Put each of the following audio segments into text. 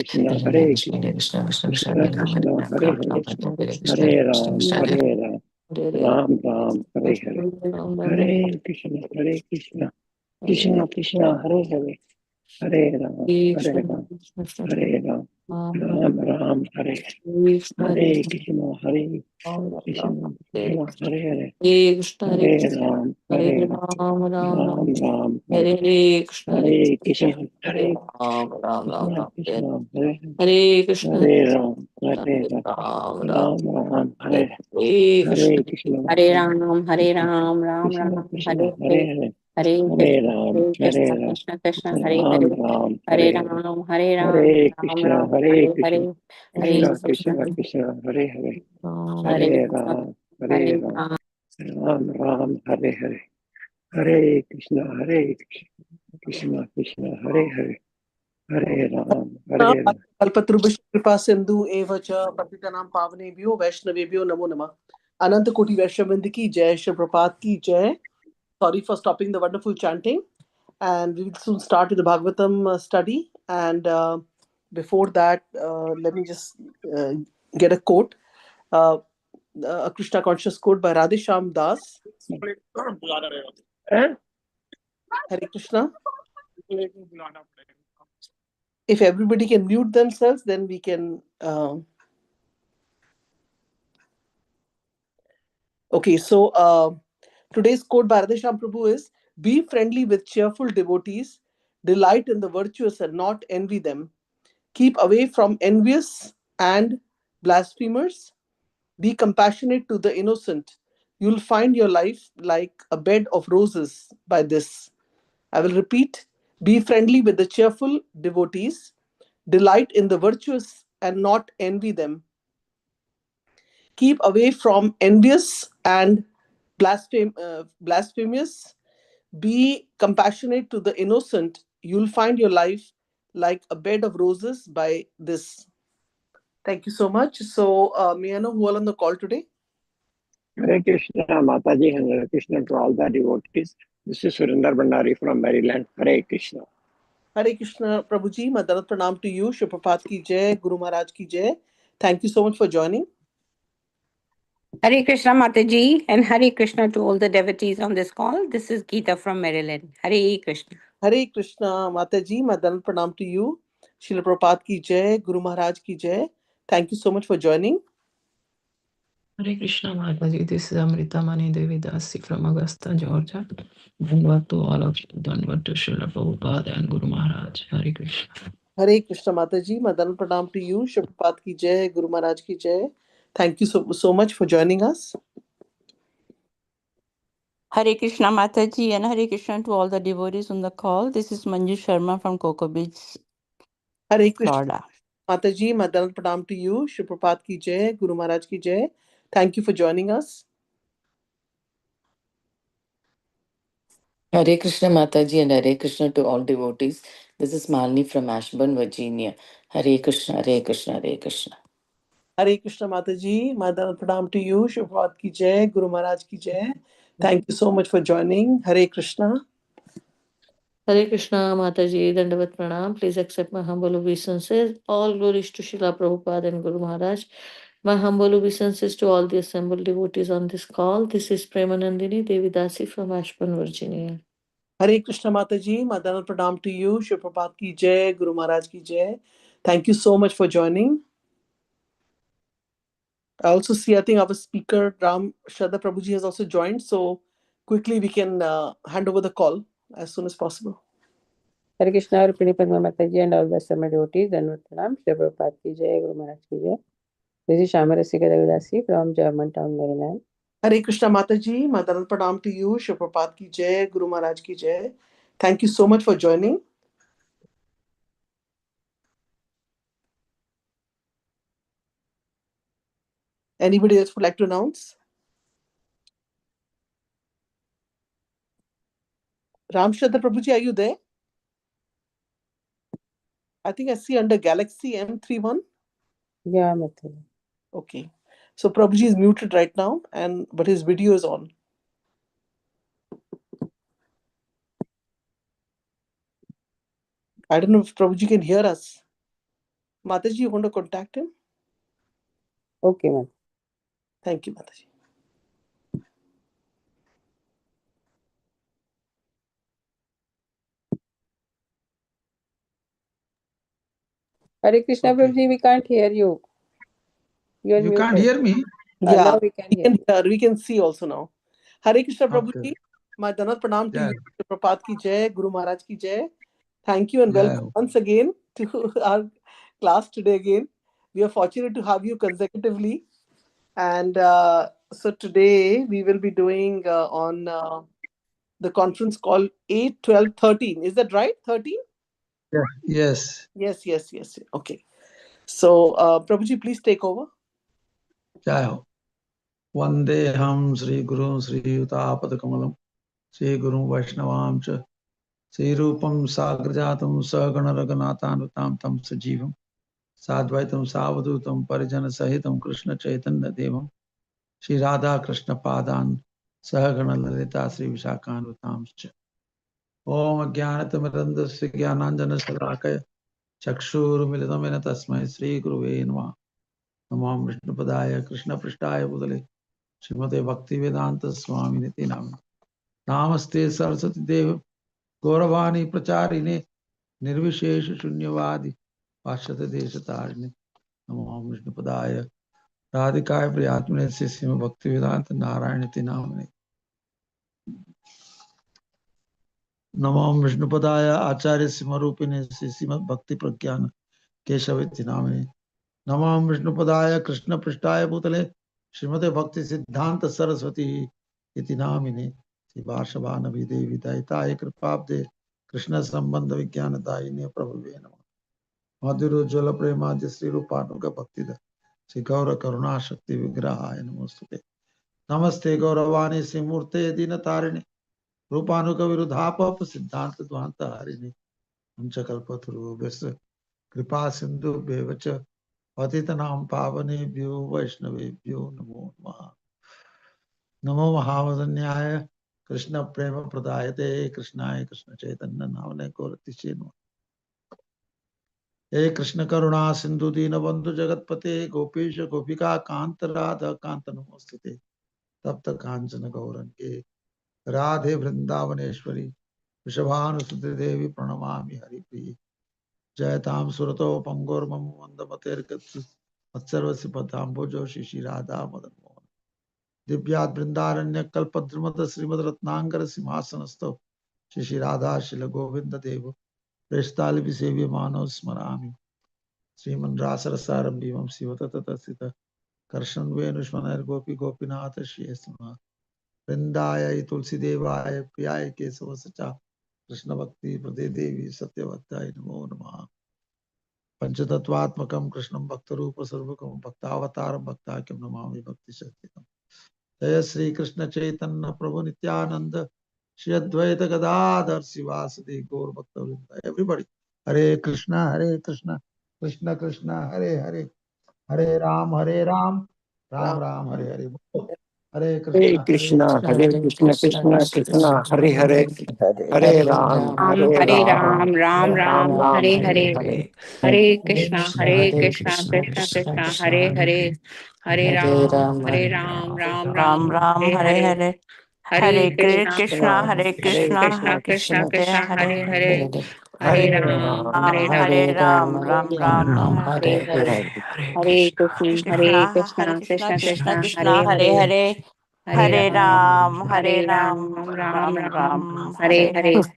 Krishna, Hare Krishna, Krishna Krishna, Hare Hare, Hare Ram, Ram Ram, Hare Hare, Hare Krishna, Krishna Krishna, Hare Hare, Hare Ram, Hare Ram, Ram Ram, Hare Hare, Hare Krishna, Krishna, Hare Hare, Hare Ram, Hare Ram, Ram Ram, Hare Hare Krishna, Krishna, Hare Hare Ram, Hare Ram, Ram Ram, Hare Hare Krishna, Hare Ram, Ram Krishna Ram, Krishna, Hare Hare Hare, Hare, Hare Hare Ram, Hare Krishna, Ram, Krishna Krishna, Hare Ram Hare, Ram, Hare Hare Hare, Ram, Hare Ram, Hare Ram Krishna, Ram, Hare Hare Krishna, Hare, Krishna Hare Krishna, Krishna, Krishna, Hare Hare, Hare Hare Krishna, Ram, Hare Hare Ram, Ram. Ram Ram, Hare Hare, Hare Krishna, Krishna Krishna, Hare Hare, Hare Ram, Hare Ram. कल्पतरुभ्यश्च कृपा सिंधु एव च पतितानां पावनेभ्यो वैष्णवेभ्यो नमो नमः. अनंत कोटि वैष्णववृंद की जय, श्री प्रभात की जय. Sorry for stopping the wonderful chanting, and we will soon start with the Bhagavatam study. And before that, let me just get a quote, a Krishna conscious quote by Radhesham Das. Hare Krishna. If everybody can mute themselves, then we can. Okay, so today's quote by Radhesham Prabhu is: "Be friendly with cheerful devotees, delight in the virtuous and not envy them. Keep away from envious and blasphemers. Be compassionate to the innocent. You'll find your life like a bed of roses by this." I will repeat: be friendly with the cheerful devotees, delight in the virtuous and not envy them. Keep away from envious and blasphemous. Be compassionate to the innocent. You'll find your life like a bed of roses by this. Thank you so much. So, may I know who all on the call today? Hare Krishna, Mataji, and Hare Krishna to all the devotees. This is Surinder Bhandari from Maryland. Hare Krishna. Hare Krishna, Prabhuji. Madanat Pranam to you. Shri Prabhupada ki jai, Guru Maharaj ki jai. Thank you so much for joining. Hare Krishna Mataji, and Hare Krishna to all the devotees on this call. This is Geeta from Maryland. Hare Krishna. Hare Krishna, Mataji. Madanat Pranam to you. Shri Prabhupada ki jai, Guru Maharaj ki jai. Thank you so much for joining. Hare Krishna Mataji, this is Amrita Mani Devi Dasi from Augusta, Georgia. Dhanvat to all of you. Dhanvat to Srila Prabhupada and Guru Maharaj. Hare Krishna. Hare Krishna Mataji, Madan Pranam to you. Shri Prabhupada ki jai, Guru Maharaj ki jai. Thank you so much for joining us. Hare Krishna Mataji, and Hare Krishna to all the devotees on the call. This is Manju Sharma from Cocoa Beach, Hare Krishna Florida. Mataji, Madan Pranam to you. Shri Prabhupada ki jai, Guru Maharaj ki jai. Thank you for joining us. Hare Krishna Mataji and Hare Krishna to all devotees. This is Malini from Ashburn, Virginia. Hare Krishna, Hare Krishna, Hare Krishna. Hare Krishna Mataji, Madan Pranam to you. Shri Prabhupada ki jai, Guru Maharaj ki jai. Thank you so much for joining. Hare Krishna. Hare Krishna Mataji, Dandavat Pranam. Please accept my humble obeisances. All glories to Srila Prabhupada and Guru Maharaj. My humble obeisances to all the assembled devotees on this call. This is Premanandini Devi Dasi from Ashburn, Virginia. Hare Krishna Mataji, Madan Pranam to you. Shri Prabhupada ki jai, Guru Maharaj ki jai. Thank you so much for joining. I also see, I think our speaker, Ram Shraddha Prabhuji, has also joined. So quickly we can hand over the call as soon as possible. Hare Krishna, Rukmini Padma Mataji, and all the assembled devotees. Dandavat Pranam. Shri Prabhupada ki jai, Guru Maharaj ki jai. This is Shamarasika Devidasi from Germantown, Maryland. Hare Krishna Mataji, Madan Pranam to you. Shri Prabhupada ki jai, Guru Maharaj ki jai. Thank you so much for joining. Anybody else would like to announce? Ram Shraddha Prabhuji, are you there? I think I see under Galaxy M31. Yeah, Mataji. Okay. So Prabhuji is muted right now, but his video is on. I don't know if Prabhuji can hear us. Mataji, you want to contact him? Okay, ma'am. Thank you, Mataji. Hare Krishna, Okay. Prabhuji, we can't hear you. You are You muted. can't hear me? Yeah, Now we can hear you. we can see also now. Hare Krishna, Prabhuji. Okay. My Danat Pranam to Yeah. you. Prabhupada ki jai, Guru Maharaj ki jai. Thank you and Yeah. welcome once again to our class today again. We are fortunate to have you consecutively. And so today we will be doing on the conference call 8, 12, 13. Is that right? 13? Yeah. Yes. Yes. Okay. So, Prabhuji, please take over. Jai Ho. Vandeham Sri Guru Sri Yutapada Kamalam Sri Guru Vaishnavam Cha Sri Rupam Sagrajatam Sagana Raghunathanutam Tam Sajivam Sadvaitam Savadutam Parijana Sahitam Krishna Chaitanya Devam Sri Radha Krishna Padan Sahagana Lalita Sri Vishakanutam Cha Om Jnanatamrandasya Jnananjana Salakaya Chakshurumilitamena Tasmai Sri Guruve Namah Namam Vishnupadaya Krishna Prishtaya Budale Srimate Bhaktivedanta Swami Niti Nam Namaste Saraswati Dev Gauravani Pracharine Nirvishesha Shunyavadi Pashata Deshatarine Namam Vishnupadaya Radhikaya Priyatmane Sisima Bhaktivedanta Narayanati Namane Namam Vishnupadaya Acharya Simarupine Sisima Bhakti Pragyana Keshaviti Namane Namam Vishnupadaya Krishna Prishtaya Bhutale Srimate Bhakti Siddhanta Saraswati Iti Namine Sri Varshavanavi Devi Daitaya Kripabde Krishna Sambandha Vijnana Dayine Prabhuve Namah Madhuru Jala Premadya Sri Rupanuga Bhaktida Sri Gaura Karuna Shakti Vigrahaya Namostute Namaste Gauravani Sri Murte Dinatarini Rupanuga Virudhapa Siddhanta Dvanta Harini Amchakalpaturu Vyasa Kripa Sindhu Bevacha पतितनां पावनेभ्यो वैष्णवेभ्यो नमो नमः नमो महावदन्याय कृष्ण प्रेम प्रदायते कृष्णाय कृष्ण चैतन्य नामने गौरतिशे नमः हे कृष्ण करुणा सिंधु दीनबंधु जगतपते गोपीश गोपिका कांत राधा कांत नमोस्तुते तप्त कांचन गौरंगे राधे वृंदावनेश्वरी वृषभानुसुते देवी प्रणमामि हरिप्रिये जयतां सुरतो पंगोर्मम वंदमतेर्गत् मत्सर्वस्य पदाम्बुजो शिशि राधा मदन मोहन दिव्यात् बृंदारण्य कल्पद्रुमद श्रीमद रत्नांकर सिंहासनस्थो शिशि राधा शिल गोविंद देव प्रेष्ताल विसेव्य मानव स्मरामि श्रीमन् रासरसारंभीमं शिवतततसित कर्षण वेणुष्मनैर् गोपी गोपीनाथ श्रीयस्मा वृंदाय तुलसी देवाय प्रियाय केशव सचा कृष्ण भक्ति प्रदे देवी सत्यवक्ताय नमो नमः पंचतत्वात्मकं कृष्णं भक्तरूप सर्वकं भक्तावतारं भक्ताख्यं नमामि भक्ति शक्तिकं जय श्री कृष्ण चैतन्य प्रभु नित्यानंद श्री अद्वैत गदाधर शिवासदि गौर भक्तवृंद एवरीबॉडी हरे Krishna Krishna Krishna Hare Hare Hare Ram Ram Ram. Ram Hare Hare Hare Hare Krishna Krishna, Hare Krishna, Krishna Krishna, Hare Hare, Hare Hare Ram, Hare Hare Ram, Ram, Ram Ram Ram, Ram, Hare Hare Hare, Hare. Hare Hare Krishna, Krishna, Krishna Krishna Krishna, Krishna, Hare Hare Hare, Hare, Hare Hare Ram, Ram, Hare Hare Ram, Ram, Ram Ram Ram, Ram Hare Hare Hare, Hare Hare Krishna Krishna, Hare Hare Krishna Krishna, Hare Krishna Krishna Krishna, Hare Hare Hare Hare, Hare Hare Hare Ram, Ram, Hare Ram, Hare Ram Rama, Ram Hare Ram Ram, Hare Hare Hare Hare, Hare. Hare Hare Krishna, Krishna, Hare Krishna Hare Krishna, Krishna Krishna Krishna Krishna, Krishna Hare Hare Hare, Hare Hare Hare Ram, Ram Hare Hare Hare Ram Ram, Ram Ram Ram, Ram Hare Hare Hare,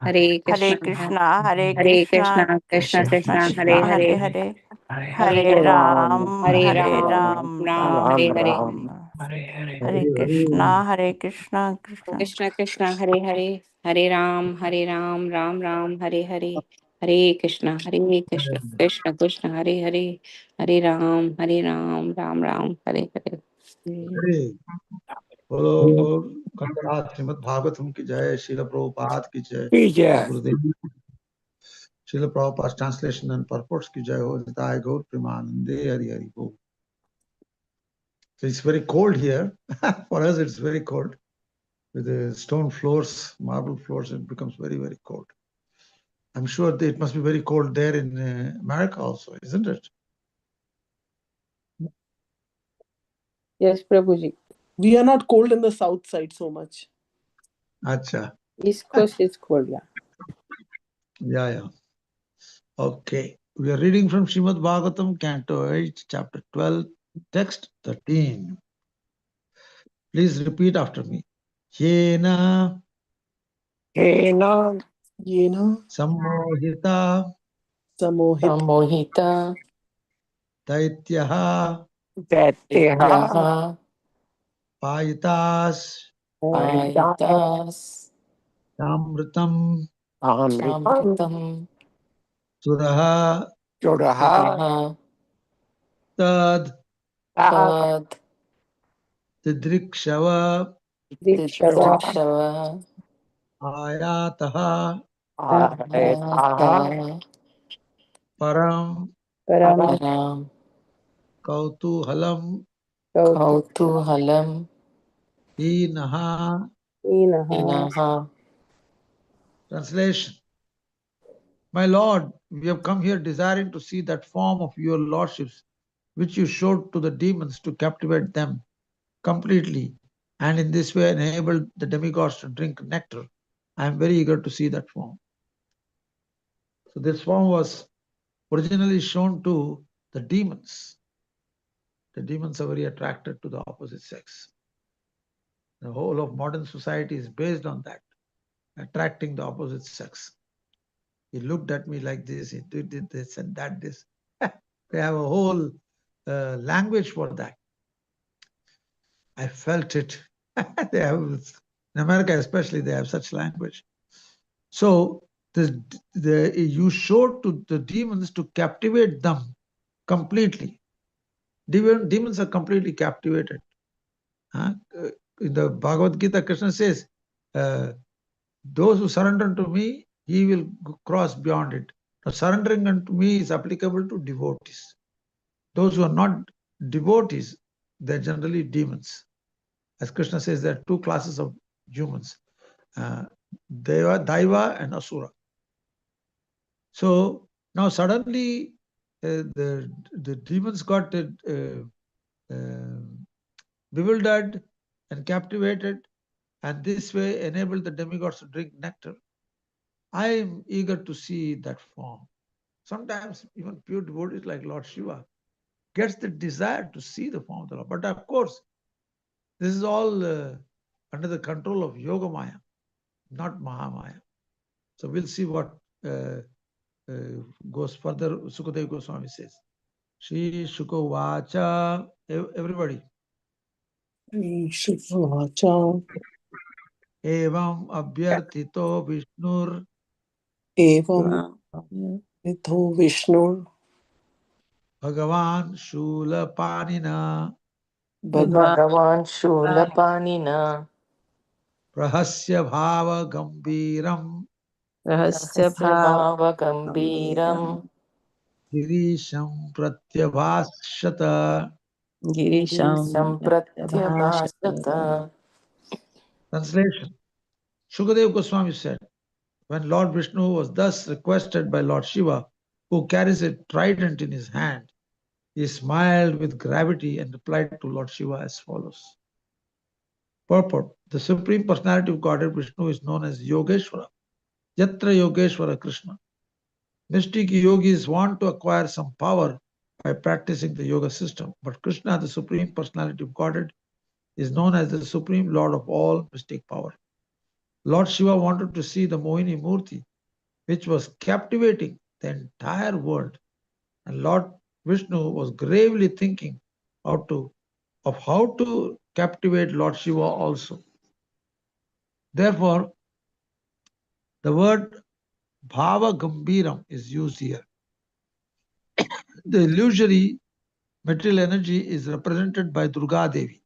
Hare Hare Hare Krishna, Krishna Hare Hare Krishna Krishna, Krishna Krishna Krishna, Krishna, Krishna Hare Krishna, Hare Hare, Hare Hare Hare Hare Hare Ram, Ram, Ram Hare Hare Hare Ram, Ram, Ram Ram, Ram Hare Ram Hare, Ram Ram. Hare Hare हरे Krishna Hare Krishna Krishna Krishna Krishna, Hare Hare, Hare Ram, Hare Ram, Ram Ram, Hare Hare, Hare Krishna, Hare Krishna, Krishna Krishna, Hare Hare, Hare Ram, Hare Ram, Ram Ram, Hare Hare. हरे बोलो कंकरात श्रीमद् भागवतम की जय श्रील प्रभुपाद की जय Vijay. Gurudev Srila Prabhupada translation and purports की जय हो निताय गौर प्रेमानंदे हरि हरि बोल. So it's very cold here. For us, it's very cold. With the stone floors, marble floors, it becomes very, very cold. I'm sure that it must be very cold there in America also, isn't it? Yes, Prabhuji. We are not cold in the south side so much. Acha. East Coast is cold, yeah. Yeah. Okay. We are reading from Srimad Bhagavatam, Canto 8, Chapter 12, Text 13. Please repeat after me. Yena Kena Yena sammohita samohit Samohita daityaha Datyaha Vidyaha payitas Paita Payitas samritam Amritam Samritam suraha Jodaha Suraha tad Tad Tad didrikshava Dikshava Didrikshava ayataha Ayataha Ayata param Param Param kautuhalam Kautu Kautuhalam hinaha. Inaha. Inaha. Translation. My Lord, we have come here desiring to see that form of your lordships which you showed to the demons to captivate them completely, and in this way enabled the demigods to drink nectar. I am very eager to see that form. So this form was originally shown to the demons. The demons are very attracted to the opposite sex. The whole of modern society is based on that, attracting the opposite sex. He looked at me like this, he did this and that, this. They have a whole language for that. I felt it. They have, in America especially, they have such language. So you showed to the demons to captivate them completely. Demons are completely captivated. In the Bhagavad Gita, Krishna says, those who surrender unto me, he will cross beyond it. Now, surrendering unto me is applicable to devotees. Those who are not devotees, they're generally demons. As Krishna says, there are two classes of humans, Daiva and Asura. So now suddenly the demons got bewildered and captivated, and this way enabled the demigods to drink nectar. I am eager to see that form. Sometimes even pure devotees like Lord Shiva gets the desire to see the form of the Lord. But of course, this is all under the control of Yoga Maya, not Mahamaya. So we'll see what goes further. Sukadeva Goswami says. Shri Shukavacha, everybody. Shukavacha Evam Abhyarthito Vishnur Evam Nitho Vishnu Bhagavan Shula Panina Bhagavan Bhagavan Shulapanina Prahasya Bhava Gambiram Rahasya Rahasya Bhav Bhava Gambiram Girisham Pratyabhashata. Girisham Sampratyabhasata. Translation. Shukadeva Goswami said, when Lord Vishnu was thus requested by Lord Shiva, who carries a trident in his hand, he smiled with gravity and replied to Lord Shiva as follows. Purport. The Supreme Personality of Godhead Vishnu is known as Yogeshwara. Yatra Yogeshwara Krishna. Mystic yogis want to acquire some power by practicing the yoga system, but Krishna, the Supreme Personality of Godhead, is known as the Supreme Lord of all mystic power. Lord Shiva wanted to see the Mohini Murti, which was captivating the entire world. And Lord Vishnu was gravely thinking of how to captivate Lord Shiva also. Therefore, the word Bhava Gambiram is used here. The illusory material energy is represented by Durga Devi,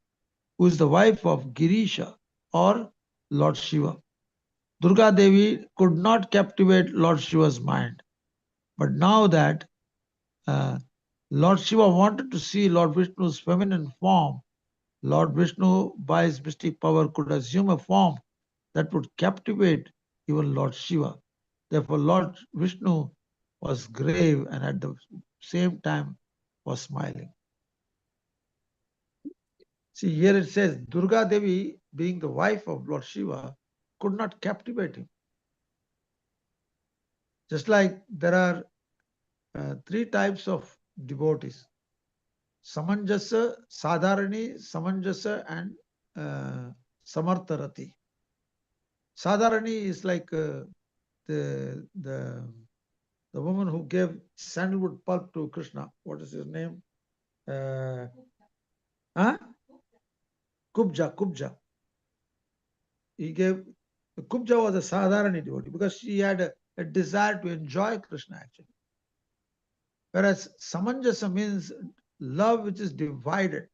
who is the wife of Girisha or Lord Shiva. Durga Devi could not captivate Lord Shiva's mind. But now that Lord Shiva wanted to see Lord Vishnu's feminine form, Lord Vishnu, by his mystic power, could assume a form that would captivate even Lord Shiva. Therefore, Lord Vishnu was grave and at the same time was smiling. See, here it says Durga Devi, being the wife of Lord Shiva, could not captivate him. Just like there are three types of devotees: Samanjasa, Sadharani, Samanjasa, and Samartharati. Sadharani is like the woman who gave sandalwood pulp to Krishna. What is his name? Kubja. He gave Kubja was a Sadharani devotee because she had a desire to enjoy Krishna actually. Whereas Samanjasa means love which is divided.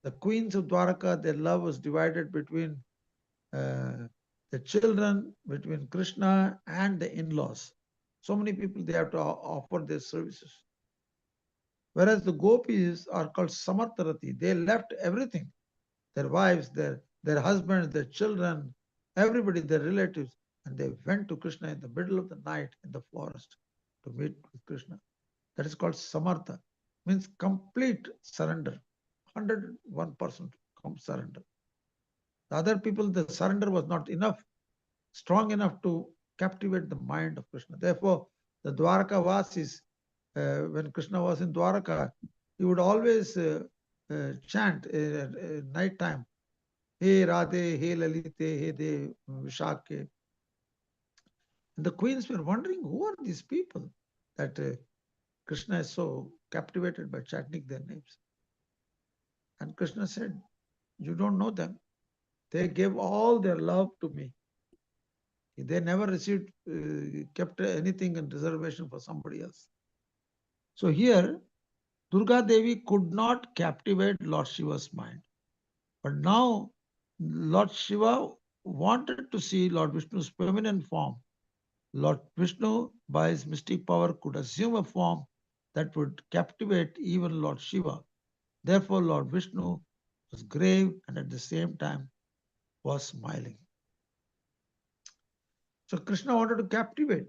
The queens of Dwaraka, their love was divided between the children, between Krishna and the in-laws. So many people they have to offer their services. Whereas the gopis are called Samartharati. They left everything, their wives, their husbands, their children, everybody, their relatives, and they went to Krishna in the middle of the night in the forest to meet with Krishna. That is called Samartha, means complete surrender, 101% surrender. The other people, the surrender was not enough, strong enough to captivate the mind of Krishna. Therefore, the Dwaraka Vasis, when Krishna was in Dwaraka, he would always chant night time, Hey Radhe, Hey Lalite, Hey De Vishake. And the queens were wondering, who are these people that Krishna is so captivated by chanting their names? And Krishna said, you don't know them. They gave all their love to me. They never received, kept anything in reservation for somebody else. So here, Durga Devi could not captivate Lord Shiva's mind. But now, Lord Shiva wanted to see Lord Vishnu's feminine form. Lord Vishnu, by his mystic power, could assume a form that would captivate even Lord Shiva. Therefore, Lord Vishnu was grave and at the same time was smiling. So Krishna wanted to captivate.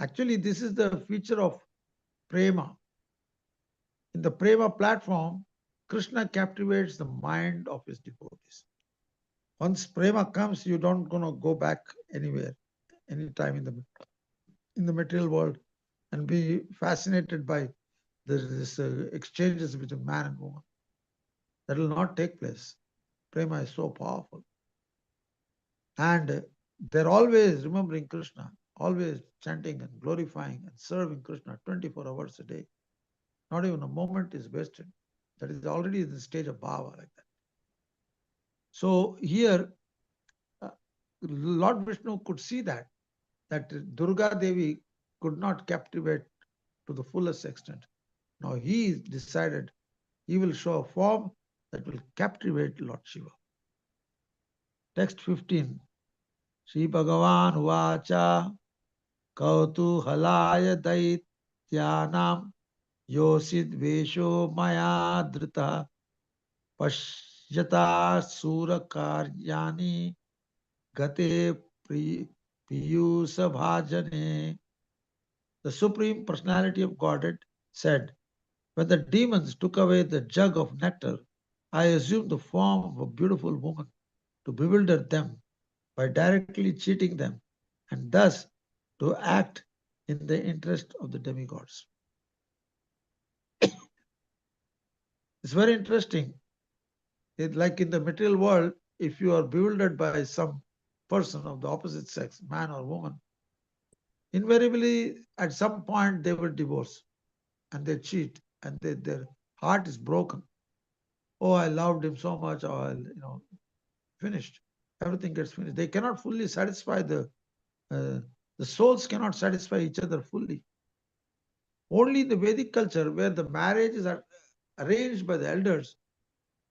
Actually, this is the feature of prema. In the prema platform, Krishna captivates the mind of his devotees. Once prema comes, you don't gonna go back anywhere, anytime in the material world, and be fascinated by this exchanges between man and woman. That will not take place. Prema is so powerful. And they're always remembering Krishna, always chanting and glorifying and serving Krishna 24 hours a day. Not even a moment is wasted. That is already the stage of bhava like that. So here, Lord Vishnu could see that Durga Devi could not captivate to the fullest extent. Now he decided he will show a form that will captivate Lord Shiva. Text 15. Shri Bhagavan Vacha Kautuhalaya Daityanam Yosid Vesho Maya Drita Pashyata Sura Karyani Gate Piyusa Bhajane. The Supreme Personality of Godhead said, when the demons took away the jug of nectar, I assumed the form of a beautiful woman to bewilder them by directly cheating them and thus to act in the interest of the demigods. It's very interesting. Like in the material world, if you are bewildered by some person of the opposite sex, man or woman, invariably at some point they will divorce and they cheat and their heart is broken. Oh, I loved him so much, or finished. Everything gets finished. They cannot fully satisfy the souls cannot satisfy each other fully. Only in the Vedic culture, where the marriages are arranged by the elders,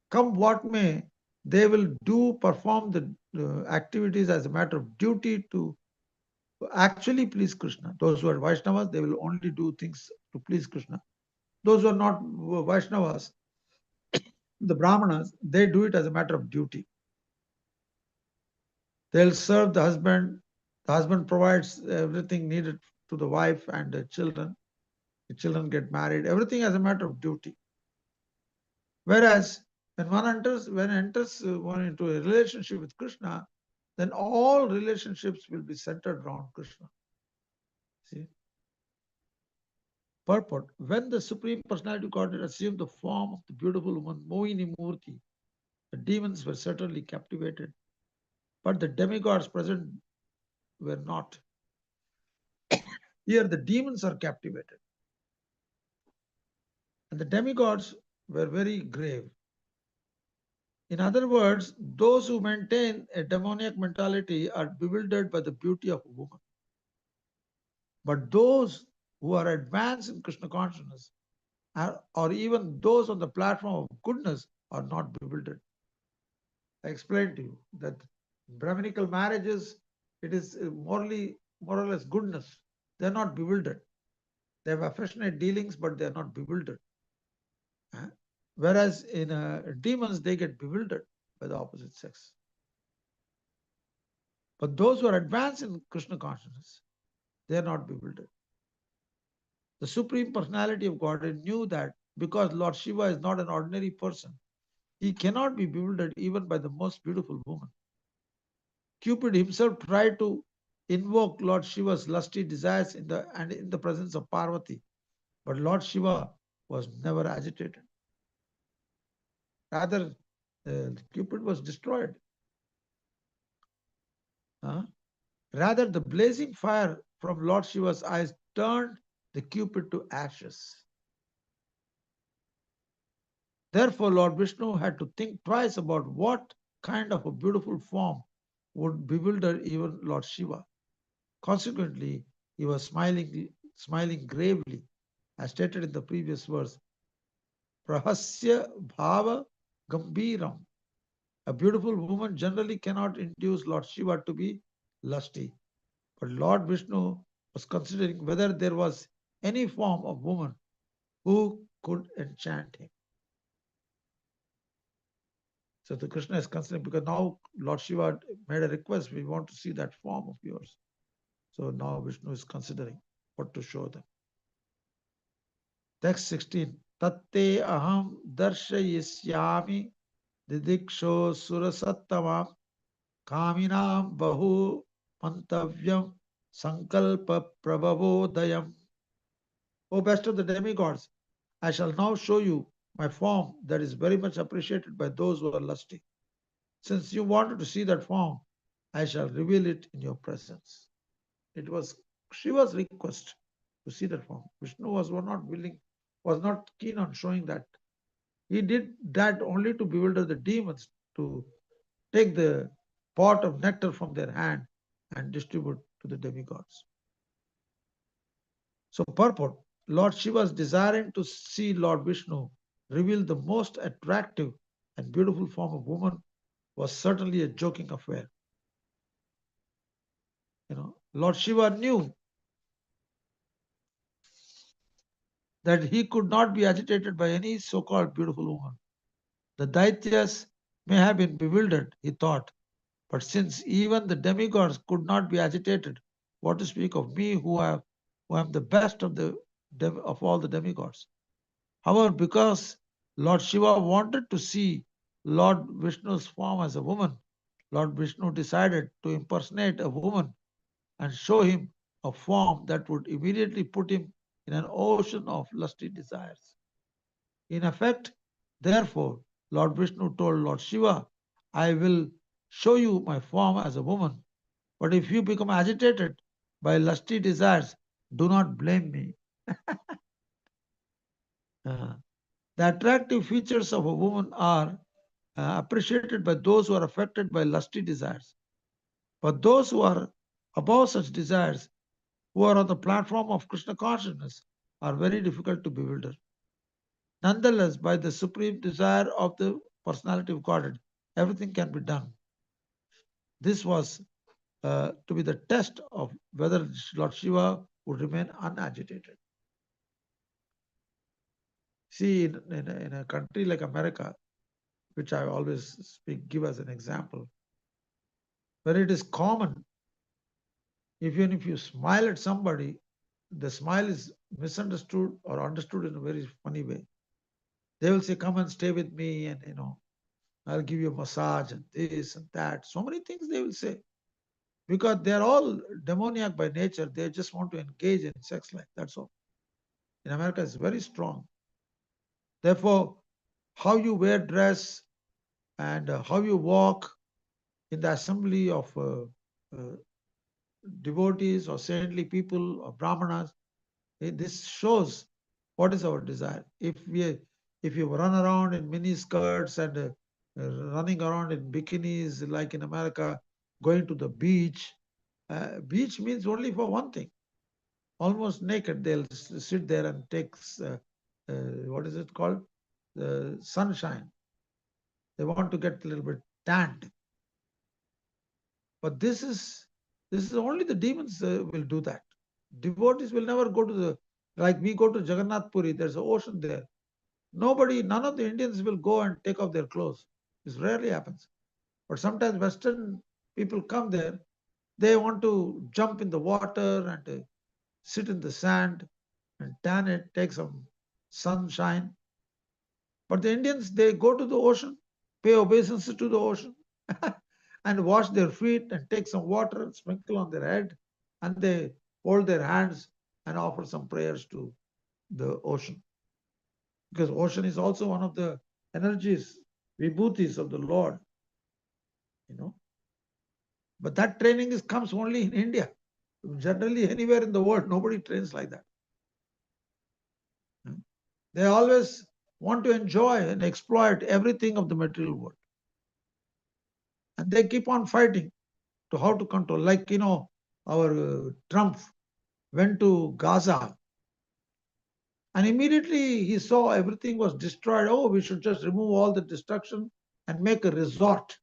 come what may, they will perform the activities as a matter of duty to actually please Krishna. Those who are Vaishnavas, they will only do things to please Krishna. Those who are not Vaishnavas, the Brahmanas, they do it as a matter of duty. They'll serve the husband The husband provides everything needed to the wife and the children. The children get married, everything as a matter of duty. Whereas when one enters one into a relationship with Krishna, then all relationships will be centered around Krishna. See? Purport. When the Supreme Personality of Godhead assumed the form of the beautiful woman Mohini Murti, the demons were certainly captivated, but the demigods present were not. Here the demons are captivated. And the demigods were very grave. In other words, those who maintain a demoniac mentality are bewildered by the beauty of a woman. But those who are advanced in Krishna consciousness, or even those on the platform of goodness, are not bewildered. I explained to you that Brahminical marriages, it is more or less goodness. They're not bewildered. They have affectionate dealings, but they're not bewildered. Whereas in demons, they get bewildered by the opposite sex. But those who are advanced in Krishna consciousness, they are not bewildered. The Supreme Personality of Godhead knew that because Lord Shiva is not an ordinary person, he cannot be bewildered even by the most beautiful woman. Cupid himself tried to invoke Lord Shiva's lusty desires in the presence of Parvati, but Lord Shiva was never agitated. Rather, Cupid was destroyed. Rather, the blazing fire from Lord Shiva's eyes turned the Cupid to ashes. Therefore, Lord Vishnu had to think twice about what kind of a beautiful form would bewilder even Lord Shiva. Consequently, he was smiling gravely, as stated in the previous verse. Prahasya bhava gambiram. A beautiful woman generally cannot induce Lord Shiva to be lusty. But Lord Vishnu was considering whether there was any form of woman who could enchant him. So the Krishna is considering, because now Lord Shiva made a request, we want to see that form of yours. So now Vishnu is considering what to show them. Text 16. Tatte aham darshayisyami didiksho surasattama kaminam bahu mantavyam sankalpa prabhavodayam. O best of the demigods, I shall now show you my form that is very much appreciated by those who are lusty. Since you wanted to see that form, I shall reveal it in your presence. It was Shiva's request to see that form. Vishnu was not keen on showing that. He did that only to bewilder the demons, to take the pot of nectar from their hand and distribute to the demigods. So purport, Lord Shiva's desiring to see Lord Vishnu reveal the most attractive and beautiful form of woman was certainly a joking affair. Lord Shiva knew that he could not be agitated by any so-called beautiful woman. The Daityas may have been bewildered, he thought, but since even the demigods could not be agitated, what to speak of me who am the best of all the demigods. However, because Lord Shiva wanted to see Lord Vishnu's form as a woman, Lord Vishnu decided to impersonate a woman and show him a form that would immediately put him in an ocean of lusty desires. In effect, therefore, Lord Vishnu told Lord Shiva, I will show you my form as a woman, but if you become agitated by lusty desires, do not blame me. The attractive features of a woman are appreciated by those who are affected by lusty desires. But those who are above such desires, who are on the platform of Krishna consciousness, are very difficult to bewilder. Nonetheless, by the supreme desire of the personality of Godhead, everything can be done. This was to be the test of whether Lord Shiva would remain unagitated. See, in a country like America, which I always give as an example, where it is common Even if you smile at somebody, the smile is misunderstood or understood in a very funny way. They will say, come and stay with me, and I'll give you a massage and this and that. So many things they will say. Because they're all demoniac by nature. They just want to engage in sex life. That's all. In America, it's very strong. Therefore, how you wear dress and how you walk in the assembly of devotees or saintly people or brahmanas, this shows what is our desire. If you run around in mini skirts and running around in bikinis like in America, going to the beach, beach means only for one thing. Almost naked, they'll sit there and take what is it called? The sunshine. They want to get a little bit tanned. But this is only the demons will do that. Devotees will never go to like we go to Jagannath Puri, there's an ocean there. None of the Indians will go and take off their clothes. This rarely happens. But sometimes Western people come there, they want to jump in the water and sit in the sand and tan it, take some sunshine. But the Indians, they go to the ocean, pay obeisance to the ocean, and wash their feet and take some water and sprinkle on their head, and they hold their hands and offer some prayers to the ocean. Because ocean is also one of the energies, vibhutis of the Lord. But that training comes only in India. Generally, anywhere in the world, nobody trains like that. They always want to enjoy and exploit everything of the material world. And they keep on fighting to how to control. Like, our Trump went to Gaza and immediately he saw everything was destroyed. Oh, we should just remove all the destruction and make a resort.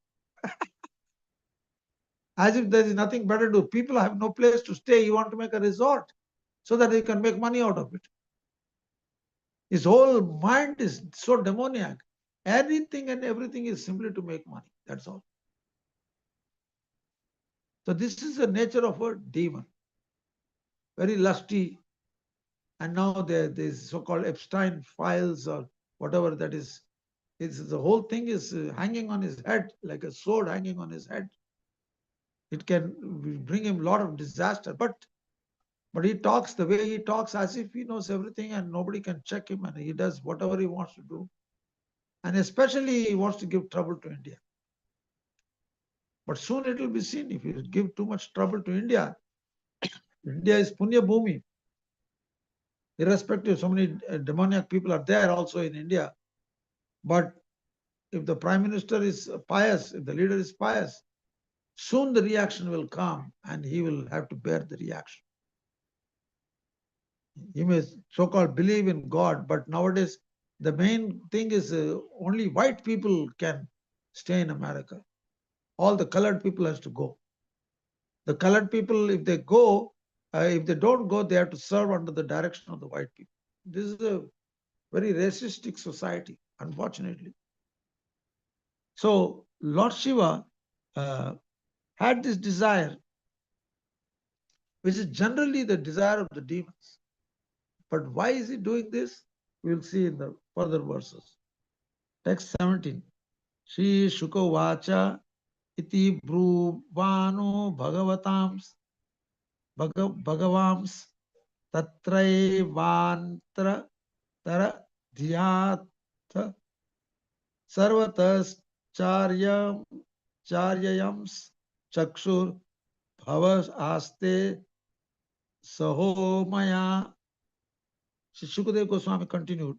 As if there is nothing better to do. People have no place to stay. You want to make a resort so that they can make money out of it. His whole mind is so demoniac. Anything and everything is simply to make money. That's all. So this is the nature of a demon. Very lusty. And now there's so-called Epstein files or whatever that is. The whole thing is hanging on his head, like a sword hanging on his head. It can bring him a lot of disaster. But he talks the way he talks as if he knows everything and nobody can check him, and he does whatever he wants to do. And especially he wants to give trouble to India. But soon it will be seen. If you give too much trouble to India, India is Punya Bhumi. Irrespective, so many demoniac people are there also in India. But if the Prime Minister is pious, if the leader is pious, soon the reaction will come and he will have to bear the reaction. He may so-called believe in God, but nowadays the main thing is only white people can stay in America. All the colored people has to go. The colored people, if they go, if they don't go, they have to serve under the direction of the white people. This is a very racistic society, unfortunately. So Lord Shiva had this desire, which is generally the desire of the demons. But why is he doing this? We will see in the further verses. Text 17. Shri Shuka Vacha iti bruvano bhagavams tatraivantra tara dhyatha sarvatascharya charyayams chakshur bhavas aste sahomaya. Shri Shukadev Goswami continued,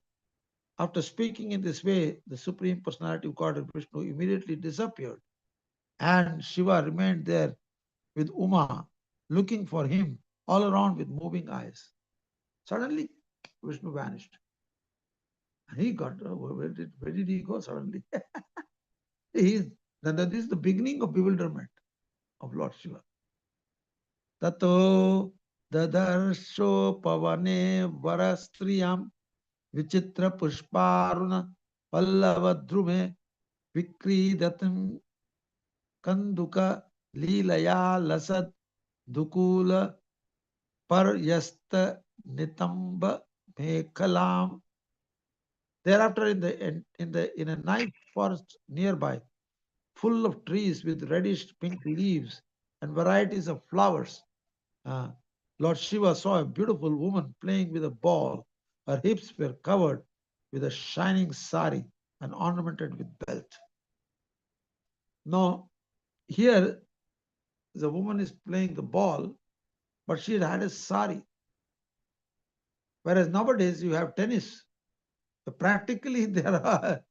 after speaking in this way, the Supreme Personality of Godhead Vishnu immediately disappeared, and Shiva remained there with Uma, looking for him all around with moving eyes. Suddenly, Vishnu vanished. And he got, where did he go suddenly? This is the beginning of bewilderment of Lord Shiva. Tato dadarsho pavane varastriyam vichitra pushparuna pallavadrume vikridatam kanduka leelaya lasad Dukula Paryasta Nitamba Mekalam. Thereafter, in a nice forest nearby, full of trees with reddish pink leaves and varieties of flowers, Lord Shiva saw a beautiful woman playing with a ball. Her hips were covered with a shining sari and ornamented with belt. Now, here the woman is playing the ball, but she had a sari. Whereas nowadays you have tennis. So practically, the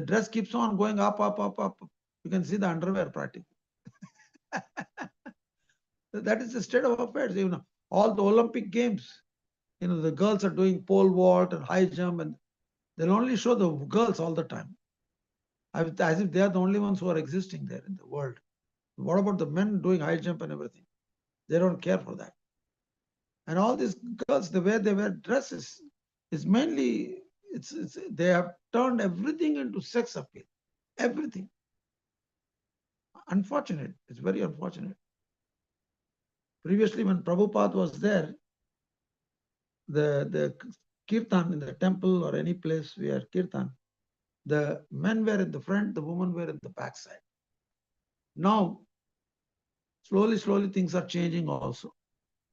dress keeps on going up, up, up, up. You can see the underwear practically. That is the state of affairs. All the Olympic games, the girls are doing pole vault and high jump, and they'll only show the girls all the time, as if they are the only ones who are existing there in the world. What about the men doing high jump and everything? They don't care for that. And all these girls, the way they wear dresses, is mainly they have turned everything into sex appeal. Everything. Unfortunate. It's very unfortunate. Previously, when Prabhupada was there, the kirtan in the temple or any place where kirtan, the men were in the front, the women were in the backside. Now, slowly, things are changing also.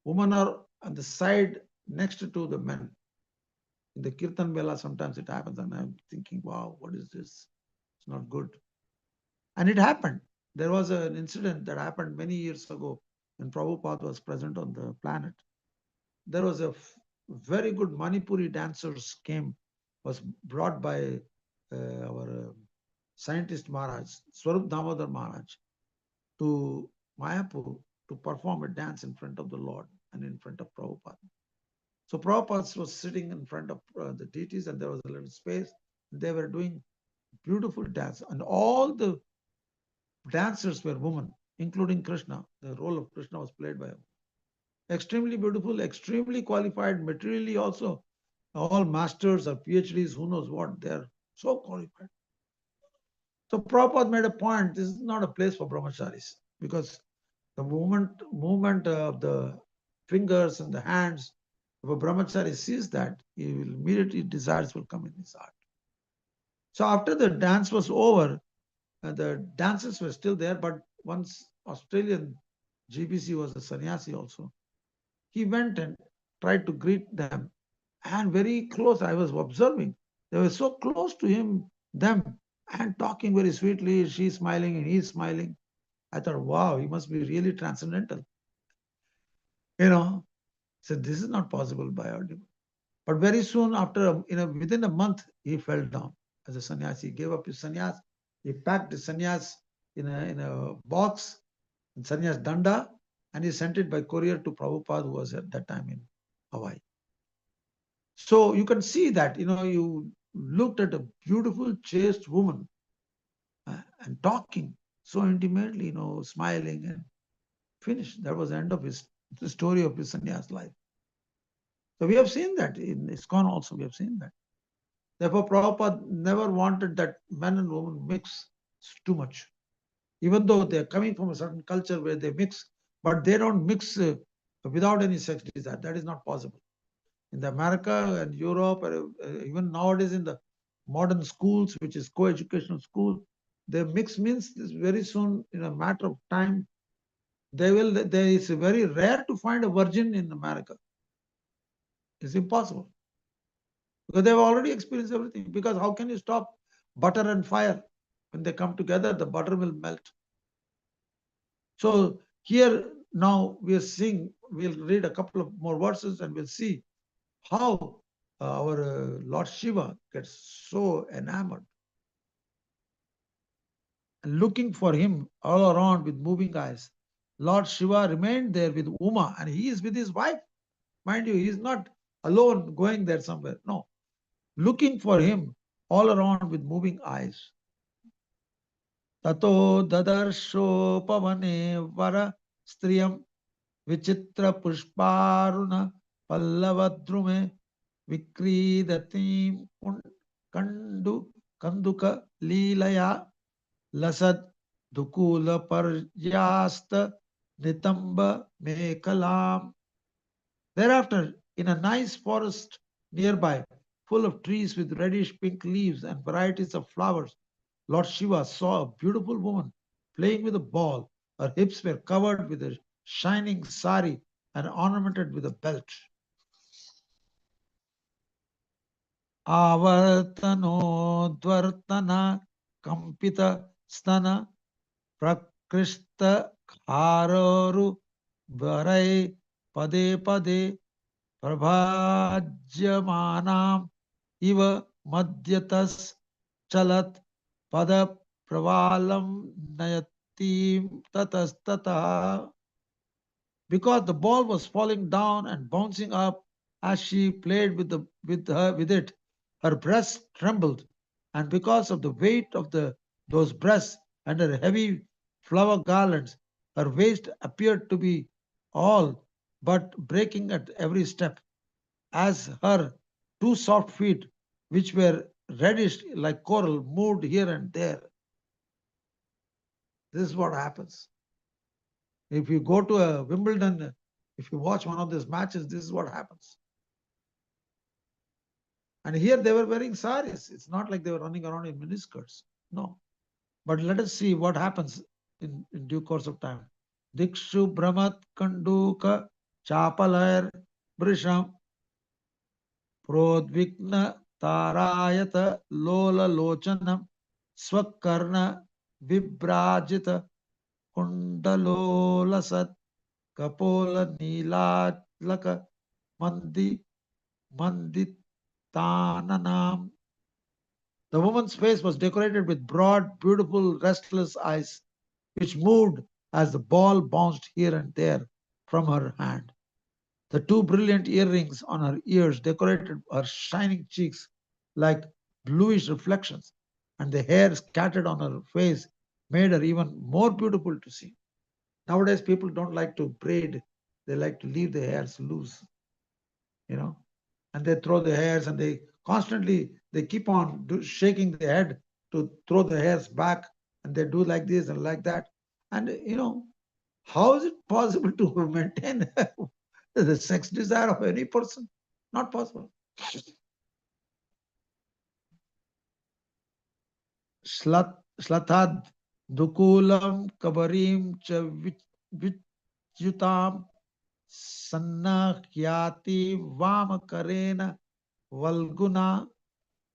Women are on the side next to the men. In the kirtan vela, sometimes it happens, and I'm thinking, wow, what is this? It's not good. And it happened. There was an incident that happened many years ago when Prabhupada was present on the planet. There was a very good Manipuri dancers was brought by our scientist Maharaj, Swarup Damodar Maharaj, to Mayapur to perform a dance in front of the Lord and in front of Prabhupada. So Prabhupada was sitting in front of the deities, and there was a little space. They were doing beautiful dance, and all the dancers were women, including Krishna. The role of Krishna was played by a woman. Extremely beautiful, extremely qualified, materially also. All masters or PhDs, who knows what, they're so qualified. So Prabhupada made a point, this is not a place for brahmacharis, because the movement of the fingers and the hands, if a brahmachari sees that, he will immediately, desires will come in his heart. So after the dance was over, the dancers were still there, but once Australian GBC was a sannyasi also, he went and tried to greet them, and very close, I was observing, they were so close to them, and talking very sweetly, she smiling and he's smiling. I thought, wow, he must be really transcendental. So this is not possible by our devotee. But very soon after, within a month, he fell down as a sannyasi. He gave up his sannyas. He packed his sannyas in a box, in sannyas danda, and he sent it by courier to Prabhupada, who was at that time in Hawaii. So you can see that, you looked at a beautiful, chaste woman and talking so intimately, smiling, and finished. That was the end of the story of his sannyas life. So we have seen that in ISKCON also, we have seen that. Therefore, Prabhupada never wanted that men and women mix too much. Even though they are coming from a certain culture where they mix, but they don't mix without any sex desire. That is not possible. In the America and Europe, or even nowadays in the modern schools, which is co-educational school, the mix means very soon, in a matter of time, it's very rare to find a virgin in America. It's impossible. Because they've already experienced everything. Because how can you stop butter and fire? When they come together, the butter will melt. So here now we are seeing, we'll read a couple of more verses and we'll see how our Lord Shiva gets so enamored. And looking for him all around with moving eyes. Lord Shiva remained there with Uma, and he is with his wife. Mind you, he is not alone going there somewhere. No. Looking for him all around with moving eyes. Tato dadarsho pavane vara striyam vichitra pushparuna pallavadrume vikridatim kanduka leelaya lasad dukula paryasta Nitamba Mekalam. Thereafter, in a nice forest nearby, full of trees with reddish pink leaves and varieties of flowers, Lord Shiva saw a beautiful woman playing with a ball. Her hips were covered with a shining sari and ornamented with a belt. Avartanodvartana Kampita Stana Prakrishta Hararu Varai Pade Pade Prabhajyamanam Iva Madhyatas Chalat Pada Pravalam Nayatim Tatastata. Because the ball was falling down and bouncing up as she played with it, her breasts trembled, and because of the weight of those breasts and her heavy flower garlands, her waist appeared to be all but breaking at every step, as her two soft feet, which were reddish like coral, moved here and there. This is what happens. If you go to a Wimbledon, if you watch one of these matches, this is what happens. And here they were wearing saris. It's not like they were running around in miniskirts. No. But let us see what happens in due course of time. Dikshu Brahmat Kanduka Chapalayar Brisham Prodvikna Tarayata Lola Lochanam Swakarna Vibrajita Kundalolasat Kapola Nilalaka Manditananam. The woman's face was decorated with broad, beautiful, restless eyes, which moved as the ball bounced here and there from her hand. The two brilliant earrings on her ears decorated her shining cheeks like bluish reflections, and the hair scattered on her face made her even more beautiful to see. Nowadays, people don't like to braid, they like to leave the hairs loose, and they throw the hairs and they keep on shaking the head to throw the hairs back, and they do like this and like that. And how is it possible to maintain the sex desire of any person? Not possible. Slatad dukulam kabarim cha vichutam sannahyati vamakarena valguna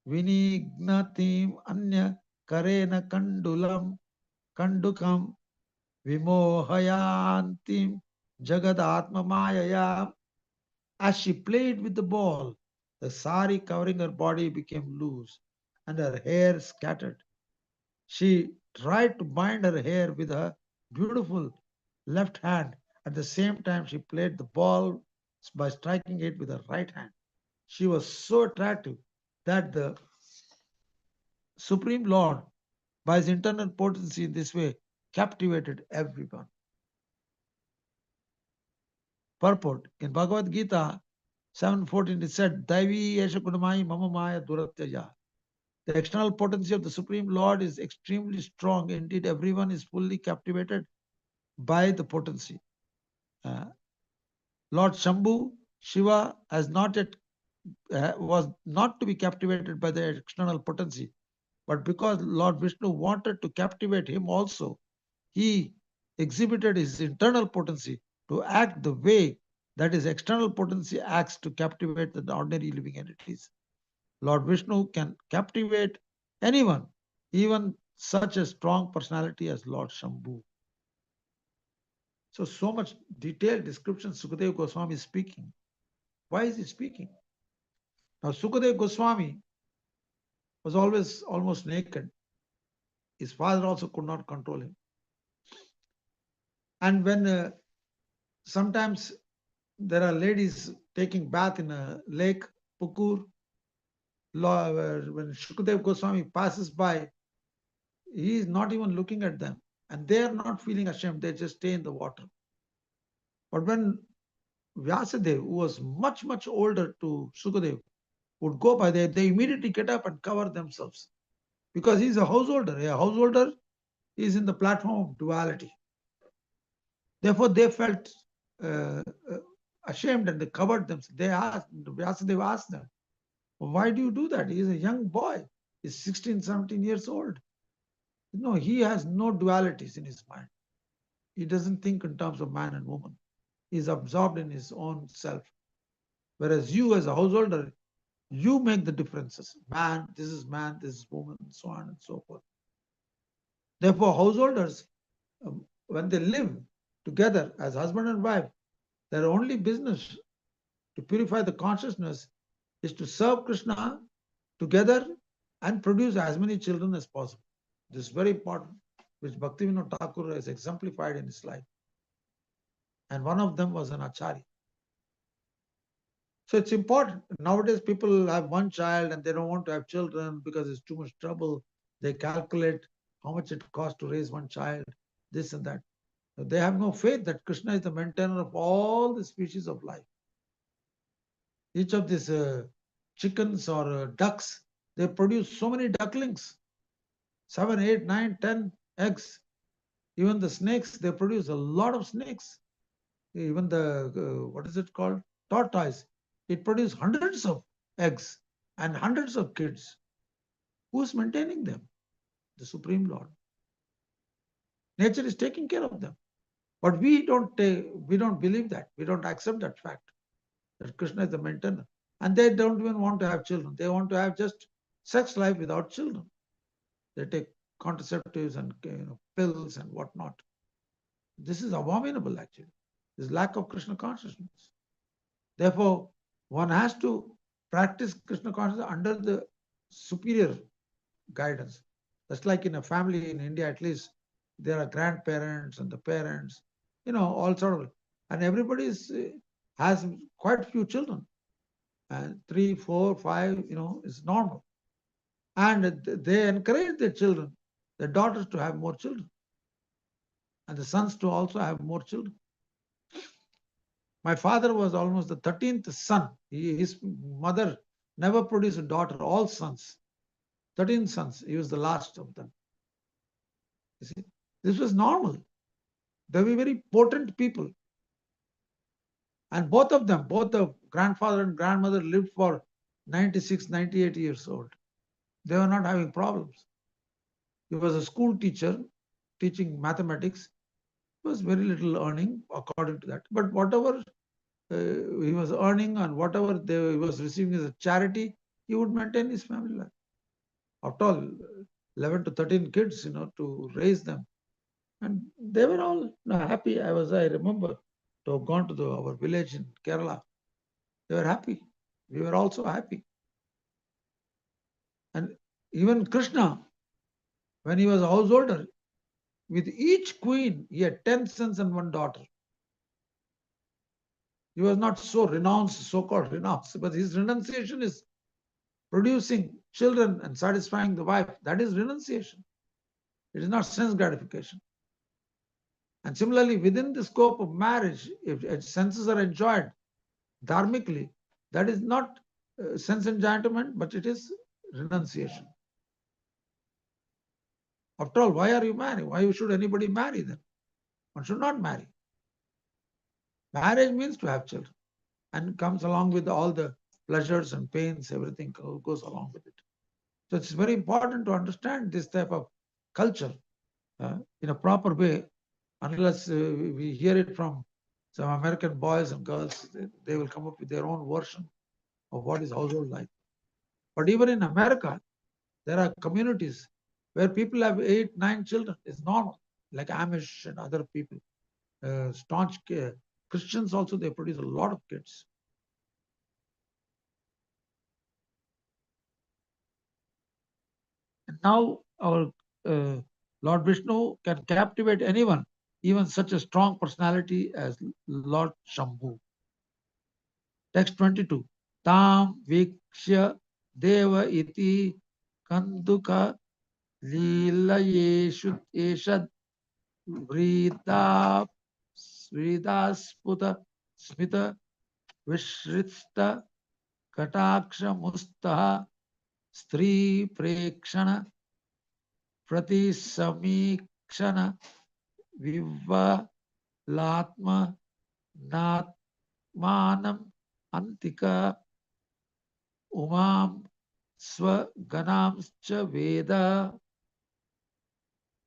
vinignatim anya karena kandukam vimohayantim jagatma mayaya. As she played with the ball, the sari covering her body became loose and her hair scattered. She tried to bind her hair with her beautiful left hand. At the same time, she played the ball by striking it with her right hand. She was so attractive that the Supreme Lord, by his internal potency in this way, captivated everyone. Purport. In Bhagavad Gita 7:14, it said, Daivi Yesha Kunamai Mama Maya Duratyaja. The external potency of the Supreme Lord is extremely strong. Indeed, everyone is fully captivated by the potency. Lord Shambhu, Shiva, was not to be captivated by the external potency, but because Lord Vishnu wanted to captivate him also, he exhibited his internal potency to act the way that his external potency acts to captivate the ordinary living entities. Lord Vishnu can captivate anyone, even such a strong personality as Lord Shambhu. So much detailed description Sukadeva Goswami is speaking. Why is he speaking? Now, Sukadeva Goswami was always almost naked. His father also could not control him. And when sometimes there are ladies taking bath in a lake, Pukur, when Sukadeva Goswami passes by, he is not even looking at them. And they are not feeling ashamed. They just stay in the water. But when Vyasadeva, who was much, much older to Sukadeva, would go by there, they immediately get up and cover themselves. Because he's a householder. A householder is in the platform of duality. Therefore, they felt ashamed and they covered themselves. They asked, Vyasadeva asked them, why do you do that? He is a young boy. He's 16, 17 years old. No, he has no dualities in his mind. He doesn't think in terms of man and woman. He's absorbed in his own self. Whereas you as a householder, you make the differences. Man, this is woman, and so on and so forth. Therefore, householders, when they live together as husband and wife, their only business to purify the consciousness is to serve Krishna together and produce as many children as possible. This is very important, which Bhaktivinoda Thakur has exemplified in his life. And one of them was an Acharya. So it's important. Nowadays, people have one child and they don't want to have children because it's too much trouble. They calculate how much it costs to raise one child, this and that. They have no faith that Krishna is the maintainer of all the species of life. Each of these chickens or ducks, they produce so many ducklings, 7, 8, 9, 10 eggs. Even the snakes, they produce a lot of snakes. Even the, what is it called? Tortoise. It produces hundreds of eggs and hundreds of kids. Who's maintaining them? The Supreme Lord. Nature is taking care of them. But we don't believe that. We don't accept that fact, that Krishna is the maintainer. And they don't even want to have children. They want to have just sex life without children. They take contraceptives and pills and whatnot. This is abominable, actually. This lack of Krishna consciousness. Therefore, one has to practice Krishna consciousness under the superior guidance. That's like in a family in India, at least, there are grandparents and the parents, all sort of, and everybody has quite few children. And 3, 4, 5, is normal. And they encourage their children, their daughters to have more children. And the sons to also have more children. My father was almost the 13th son. His mother never produced a daughter, all sons. 13 sons. He was the last of them. You see, this was normal. They were very potent people. And both of them, both the grandfather and grandmother, lived for 96, 98 years old. They were not having problems. He was a school teacher teaching mathematics. He was very little earning according to that. But whatever he was earning and whatever he was receiving as a charity, he would maintain his family life. After all, 11 to 13 kids, to raise them. And they were all happy. I remember to have gone to our village in Kerala. They were happy. We were also happy. And even Krishna, when he was a householder, with each queen, he had 10 sons and 1 daughter. He was not so renounced, so-called renounced, but his renunciation is producing children and satisfying the wife. That is renunciation. It is not sense gratification. And similarly, within the scope of marriage, if senses are enjoyed dharmically, that is not sense enjoyment, but it is renunciation. After all, why are you married? Why should anybody marry then? One should not marry. Marriage means to have children and comes along with all the pleasures and pains, everything goes along with it. So it's very important to understand this type of culture in a proper way. Unless we hear it from some American boys and girls, they will come up with their own version of what is household life. But even in America, there are communities where people have 8, 9 children. It's normal, like Amish and other people. Staunch Christians also, they produce a lot of kids. And now our Lord Vishnu can captivate anyone, even such a strong personality as Lord Shambhu. Text 22. Tam vikshya deva iti kanduka leelayeshu eshad vridasputa smita vishrista kataksha mustaha stri prekshana pratisamikshana latma natmanam antika umam swaganamscha veda.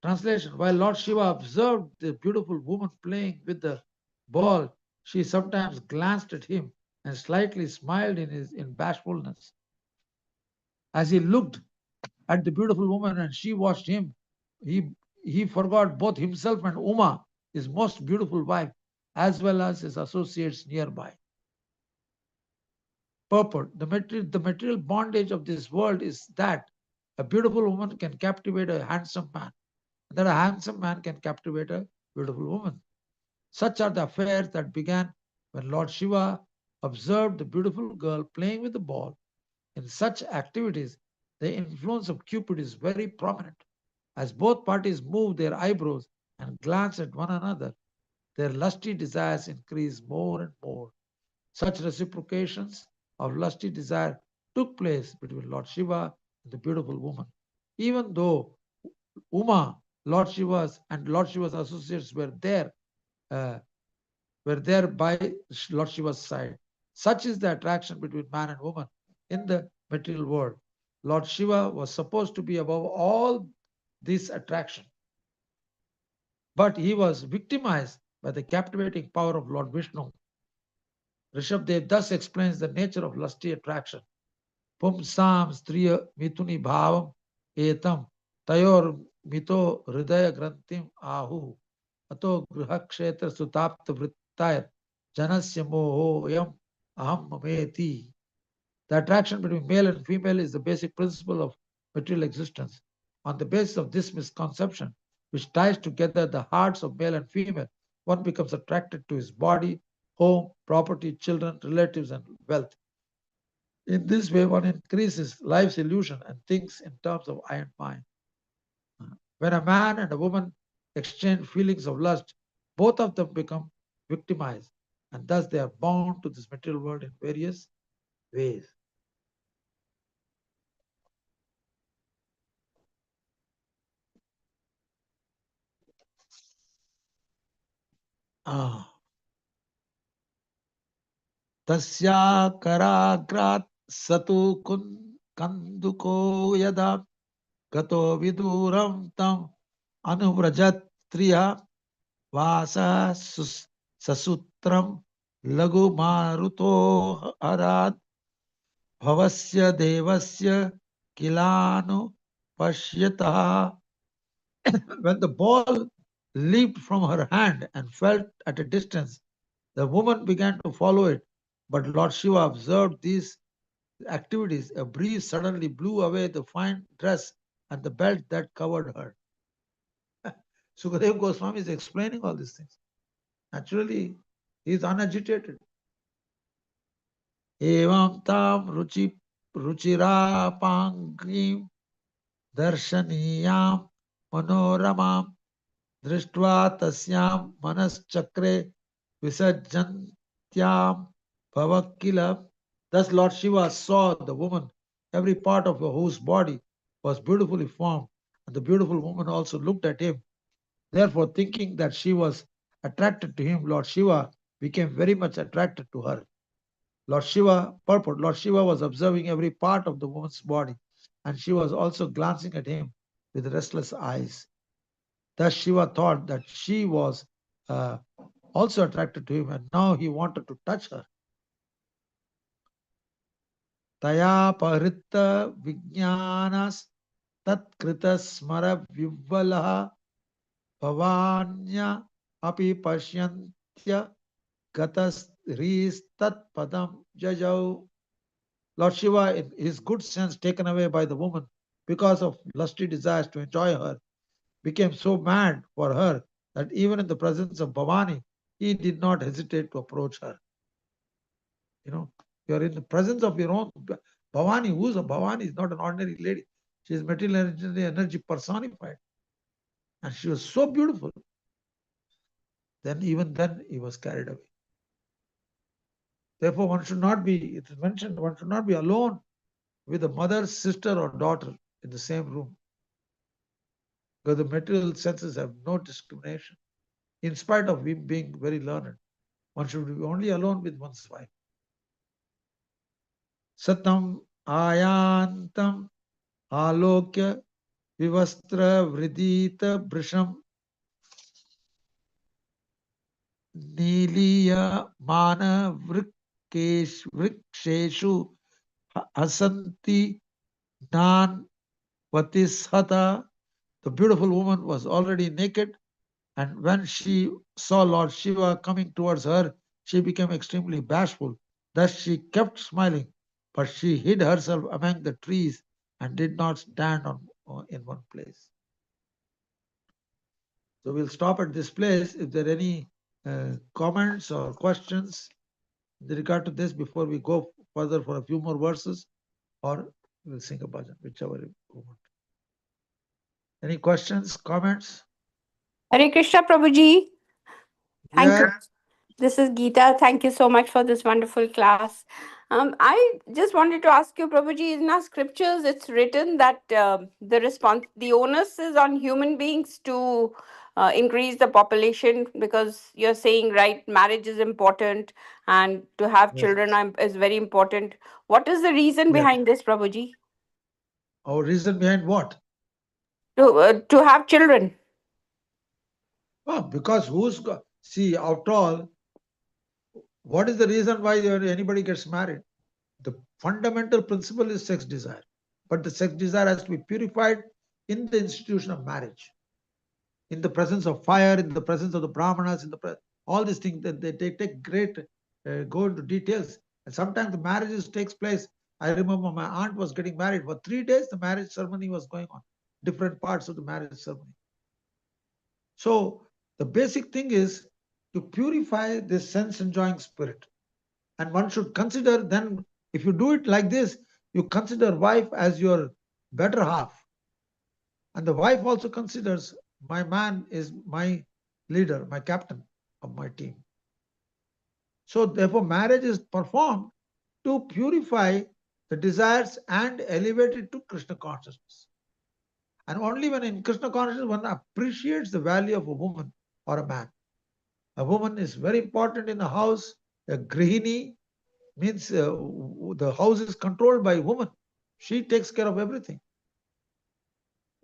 Translation: while Lord Shiva observed the beautiful woman playing with the ball, she sometimes glanced at him and slightly smiled in bashfulness. As he looked at the beautiful woman and she watched him, he forgot both himself and Uma, his most beautiful wife, as well as his associates nearby. Purport: the material bondage of this world is that a beautiful woman can captivate a handsome man, and that a handsome man can captivate a beautiful woman. Such are the affairs that began when Lord Shiva observed the beautiful girl playing with the ball. In such activities, the influence of Cupid is very prominent. As both parties move their eyebrows and glance at one another, their lusty desires increase more and more. Such reciprocations of lusty desire took place between Lord Shiva and the beautiful woman. Even though Uma, Lord Shiva's associates uh, were there by Lord Shiva's side. Such is the attraction between man and woman in the material world. Lord Shiva was supposed to be above all this attraction, but he was victimized by the captivating power of Lord Vishnu. Rishabdev thus explains the nature of lusty attraction. Pumsam striya mituni bhavam etam tayor mito hridaya grantim ahu ato griha kshetra sutapta vrittayar janasya mohoyam aham mameti. The attraction between male and female is the basic principle of material existence. On the basis of this misconception, which ties together the hearts of male and female, one becomes attracted to his body, home, property, children, relatives, and wealth. In this way, one increases life's illusion and thinks in terms of I and mine. When a man and a woman exchange feelings of lust, both of them become victimized, and thus they are bound to this material world in various ways. Tasya karagrat satu kanduko yada gato viduram tam anuvrajat triya vasa sasutram lagu maruto arad bhavasya devasya kilanu pashyata. When the ball leaped from her hand and fell at a distance, the woman began to follow it, but Lord Shiva observed these activities. A breeze suddenly blew away the fine dress and the belt that covered her. Sukadeva Goswami is explaining all these things. Naturally, he is unagitated. Evam tam ruchirapangim darshaniyam manoramam drishtva tasyam manaschakre visajjantyam bhavakila. Thus Lord Shiva saw the woman, every part of whose body was beautifully formed, and the beautiful woman also looked at him. Therefore, thinking that she was attracted to him, Lord Shiva became very much attracted to her. Lord Shiva was observing every part of the woman's body, and she was also glancing at him with restless eyes. Thus Shiva thought that she was also attracted to him, and now he wanted to touch her. Taya paritta vijnanas tatkrita smara vivalaha bhavanya api pashyantya gatas tat padam jajau. Lord Shiva, in his good sense taken away by the woman because of lusty desires to enjoy her, became so mad for her that even in the presence of Bhavani, he did not hesitate to approach her. You know, you are in the presence of your own Bhavani. Who's a Bhavani? Is not an ordinary lady. She is material energy personified. And she was so beautiful. Then even then he was carried away. Therefore, one should not be, it is mentioned, one should not be alone with a mother, sister, or daughter in the same room. Because the material senses have no discrimination. in spite of him being very learned. One should be only alone with one's wife. Satam ayantam alokya vivastra vridita brisham Niliya mana vriksheshu hasanti nan vatishata. The beautiful woman was already naked, and when she saw Lord Shiva coming towards her, she became extremely bashful. Thus she kept smiling, but she hid herself among the trees and did not stand in one place. So we'll stop at this place. If there are any comments or questions with regard to this before we go further for a few more verses, or we'll sing a bhajan, whichever you want. Any questions, comments? Hare Krishna, Prabhuji. Thank you. Yeah. This is Geeta. Thank you so much for this wonderful class. I just wanted to ask you, Prabhuji, in our scriptures, it's written that the onus is on human beings to increase the population, because you're saying, right, marriage is important and to have Yes. children is very important. What is the reason Yes. behind this, Prabhuji? Our reason behind what? To have children. Oh, because see, after all, what is the reason why anybody gets married? The fundamental principle is sex desire. But the sex desire has to be purified in the institution of marriage, in the presence of fire, in the presence of the brahmanas, all these things that they take great, go into details. And sometimes the marriages takes place. I remember my aunt was getting married. For 3 days, the marriage ceremony was going on, different parts of the marriage ceremony. So the basic thing is to purify this sense-enjoying spirit. And one should consider then, if you do it like this, you consider wife as your better half. And the wife also considers my man is my leader, my captain of my team. So therefore, marriage is performed to purify the desires and elevate it to Krishna consciousness. And only when in Krishna consciousness one appreciates the value of a woman or a man. A woman is very important in the house. A grihini means the house is controlled by a woman. She takes care of everything.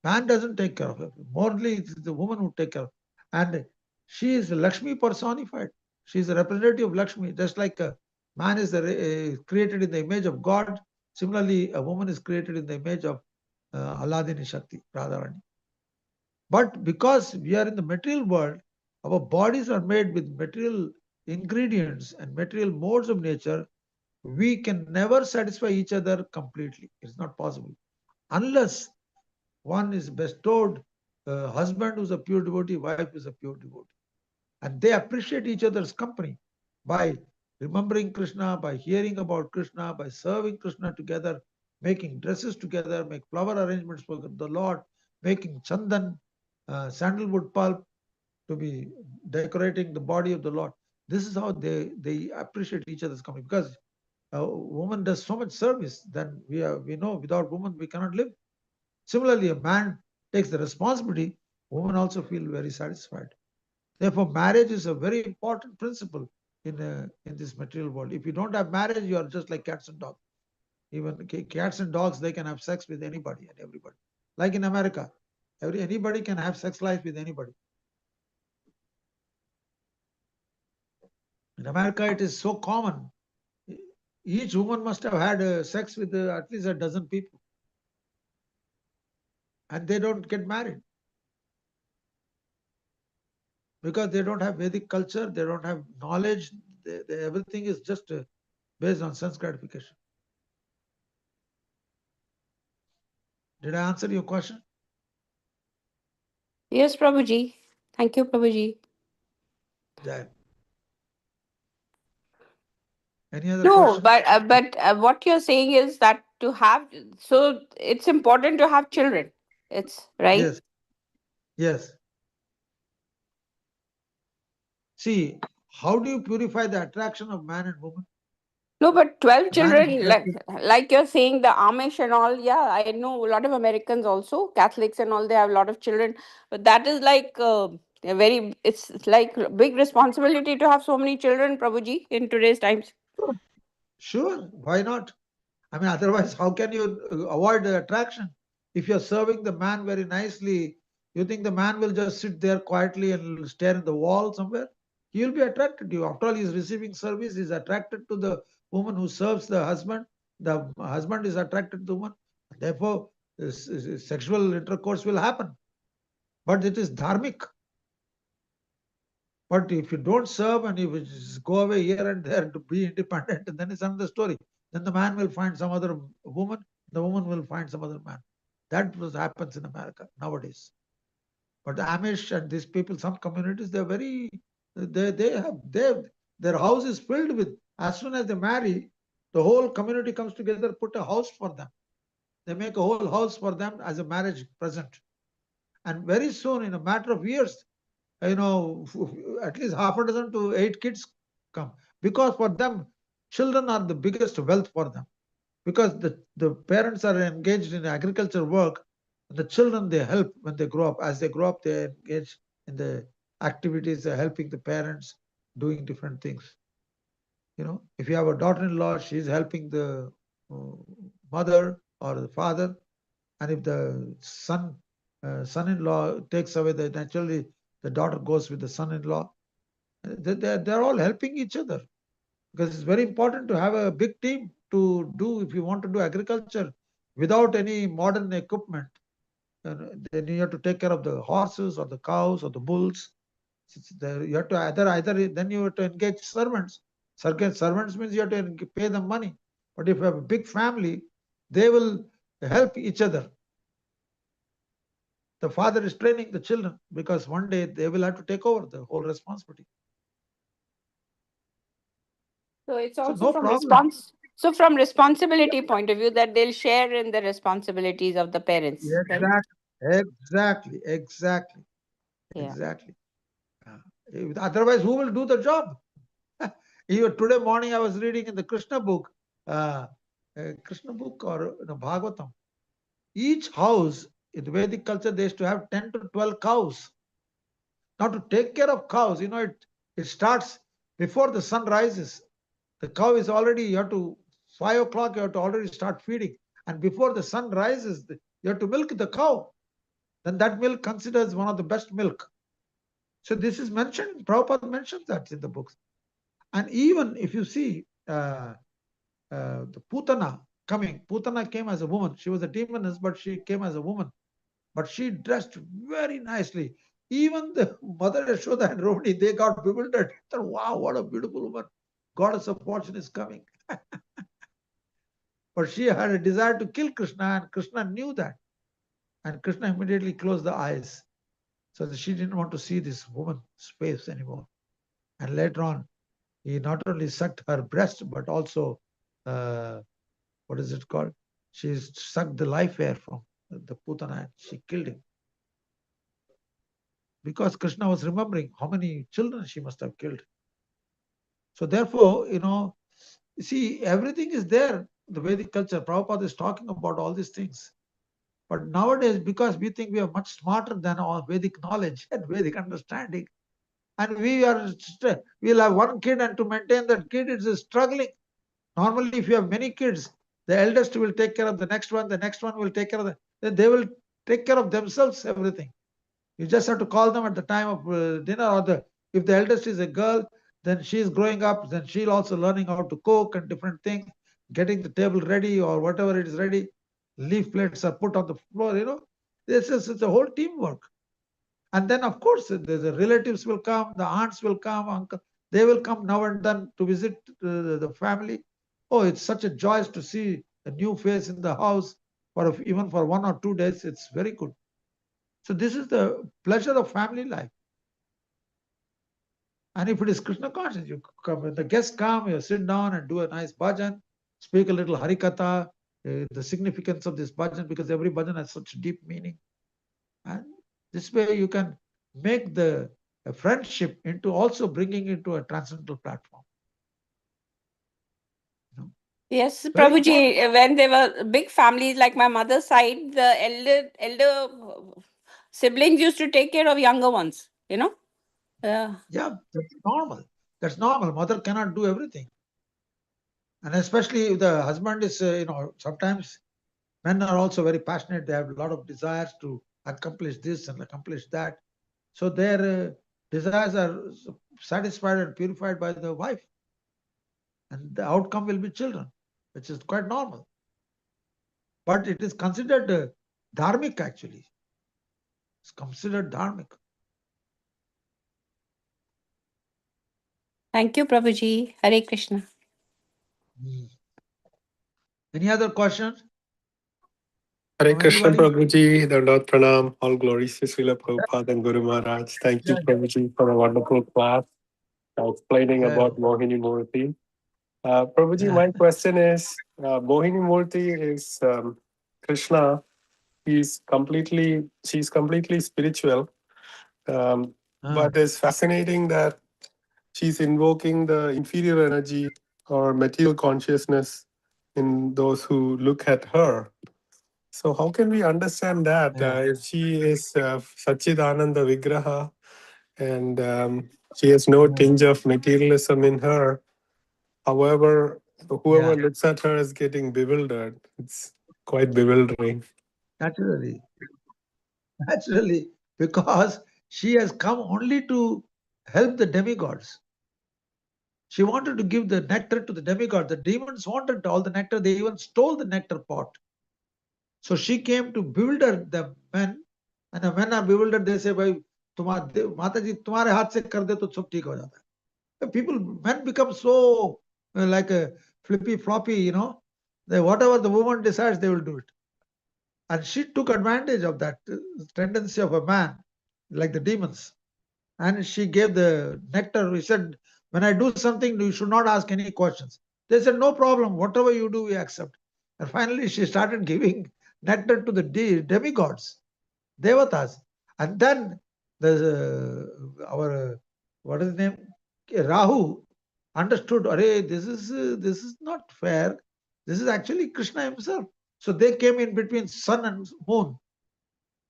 Man doesn't take care of everything. Morally, it's the woman who takes care of. And she is Lakshmi personified. She is a representative of Lakshmi, just like a man is created in the image of God. Similarly, a woman is created in the image of Alladini Shakti, Radharani. But because we are in the material world, our bodies are made with material ingredients and material modes of nature. We can never satisfy each other completely. It's not possible. Unless one is bestowed, husband who's a pure devotee, wife is a pure devotee. And they appreciate each other's company by remembering Krishna, by hearing about Krishna, by serving Krishna together, making dresses together, make flower arrangements for the Lord, making chandan, sandalwood pulp to be decorating the body of the Lord. This is how they appreciate each other's company, because a woman does so much service. Then we know without woman we cannot live. Similarly, a man takes the responsibility, women also feel very satisfied. Therefore, marriage is a very important principle in this material world. If you don't have marriage, you are just like cats and dogs. Even cats and dogs, they can have sex with anybody and everybody. Like in America, anybody can have sex life with anybody. In America, it is so common. Each woman must have had sex with at least a dozen people. And they don't get married. Because they don't have Vedic culture, they don't have knowledge, everything is just based on sense gratification. Did I answer your question? Yes, Prabhuji. Thank you, Prabhuji. Yeah. Any other No, questions? but what you're saying is that so it's important to have children. It's right. Yes. Yes. See, how do you purify the attraction of man and woman? No, but 12 Man is children, like you're saying, the Amish and all. Yeah, I know a lot of Americans also, Catholics and all. They have a lot of children, but that is like It's like a big responsibility to have so many children, Prabhuji, in today's times. Sure, why not? I mean, otherwise, how can you avoid the attraction? If you're serving the man very nicely, you think the man will just sit there quietly and stare at the wall somewhere? He will be attracted to you. After all, he's receiving service, he's attracted to the woman who serves the husband. The husband is attracted to the woman. Therefore, sexual intercourse will happen. But it is dharmic. But if you don't serve and you just go away here and there to be independent, then it's another story. Then the man will find some other woman, the woman will find some other man. That what happens in America nowadays. But the Amish and these people, some communities, they're very, their house is filled with, as soon as they marry, the whole community comes together, put a house for them. They make a whole house for them as a marriage present. And very soon, in a matter of years, at least half a dozen to 8 kids come, because for them children are the biggest wealth for them, because the parents are engaged in agriculture work. The children, they help when they grow up. As they grow up, they engage in the activities, helping the parents, doing different things. If you have a daughter-in-law, she's helping the mother or the father. And if the son-in-law takes away, naturally the daughter goes with the son-in-law. They're all helping each other, because it's very important to have a big team to do. If you want to do agriculture without any modern equipment, then you have to take care of the horses or the cows or the bulls. You have to either then you have to engage servants. Servants means you have to pay them money. But if you have a big family, they will help each other. The father is training the children, because one day they will have to take over the whole responsibility. So it's also no from problem. from responsibility point of view, that they'll share in the responsibilities of the parents. Right? Exactly. Yeah. Exactly. Otherwise, who will do the job? Even today morning, I was reading in the Krishna book or Bhagavatam. Each house in the Vedic culture, they used to have 10 to 12 cows. Now, to take care of cows, it starts before the sun rises. The cow is already, you have to, 5 o'clock, you have to already start feeding. And before the sun rises, you have to milk the cow. Then that milk considers one of the best milk. So this is mentioned, Prabhupada mentions that in the books. And even if you see the Putana coming, Putana came as a woman. She was a demoness, but she came as a woman. But she dressed very nicely. Even the mother Yashoda and Rohini, they got bewildered. Thought, wow, what a beautiful woman. Goddess of fortune is coming. But she had a desire to kill Krishna, and Krishna knew that. And Krishna immediately closed the eyes. So that she didn't want to see this woman's face anymore. And later on, he not only sucked her breast, but also, what is it called? She sucked the life air from the Putana and she killed him. Because Krishna was remembering how many children she must have killed. So therefore, see, everything is there. The Vedic culture, Prabhupada is talking about all these things. But nowadays, because we think we are much smarter than our Vedic knowledge and Vedic understanding, and we'll have one kid, and to maintain that kid, it's struggling. Normally, if you have many kids, the eldest will take care of the next one will take care of then they will take care of themselves, everything. You just have to call them at the time of dinner, or if the eldest is a girl, then she's growing up, then she'll also learning how to cook and different things, getting the table ready or whatever it is ready. Leaf plates are put on the floor, it's a whole teamwork. And then, of course, the relatives will come, the aunts will come, uncle, they will come now and then to visit the family. Oh, it's such a joy to see a new face in the house, even for 1 or 2 days. It's very good. So this is the pleasure of family life. And if it is Krishna conscious, you come, when the guests come, you sit down and do a nice bhajan, speak a little harikatha, the significance of this bhajan, because every bhajan has such deep meaning. And this way you can make the friendship into also bringing into a transcendental platform. Yes, Prabhuji, when they were big families, like my mother's side, the elder siblings used to take care of younger ones. you know. Yeah, that's normal. That's normal. Mother cannot do everything. And especially if the husband is, sometimes men are also very passionate. They have a lot of desires to accomplish this and accomplish that. So their desires are satisfied and purified by the wife. And the outcome will be children, which is quite normal. But it is considered dharmic actually. It's considered dharmic. Thank you, Prabhuji. Hare Krishna. Any other questions? Hare From Krishna, anybody? Prabhuji, Dandavat Pranam, all glories to Srila Prabhupada and Guru Maharaj. Thank you, Yeah, Prabhuji, for a wonderful class explaining yeah, about Mohini Murti. Prabhuji, yeah. my question is, Mohini Murti is Krishna. She's completely spiritual. But it's fascinating that she's invoking the inferior energy or material consciousness in those who look at her. So how can we understand that Yeah. if she is Satchidananda Vigraha and she has no tinge of materialism in her? However, whoever Yeah, looks at her is getting bewildered. It's quite bewildering. naturally, because she has come only to help the demigods. She wanted to give the nectar to the demigods. The demons wanted all the nectar. They even stole the nectar pot. So she came to bewilder the men, and the men are bewildered. They say, "Bhai, Mata ji, tumhare haath se kar de to sab theek ho jata hai." People, men become so like a flippy floppy, That whatever the woman decides, they will do it. And she took advantage of that tendency of a man, like the demons. And she gave the nectar. We said, when I do something, you should not ask any questions. They said, no problem. Whatever you do, we accept. And finally, she started giving nectar to the demigods, devatas. And then our, what is his name? Rahu understood, this is not fair. This is actually Krishna himself. So they came in between sun and moon,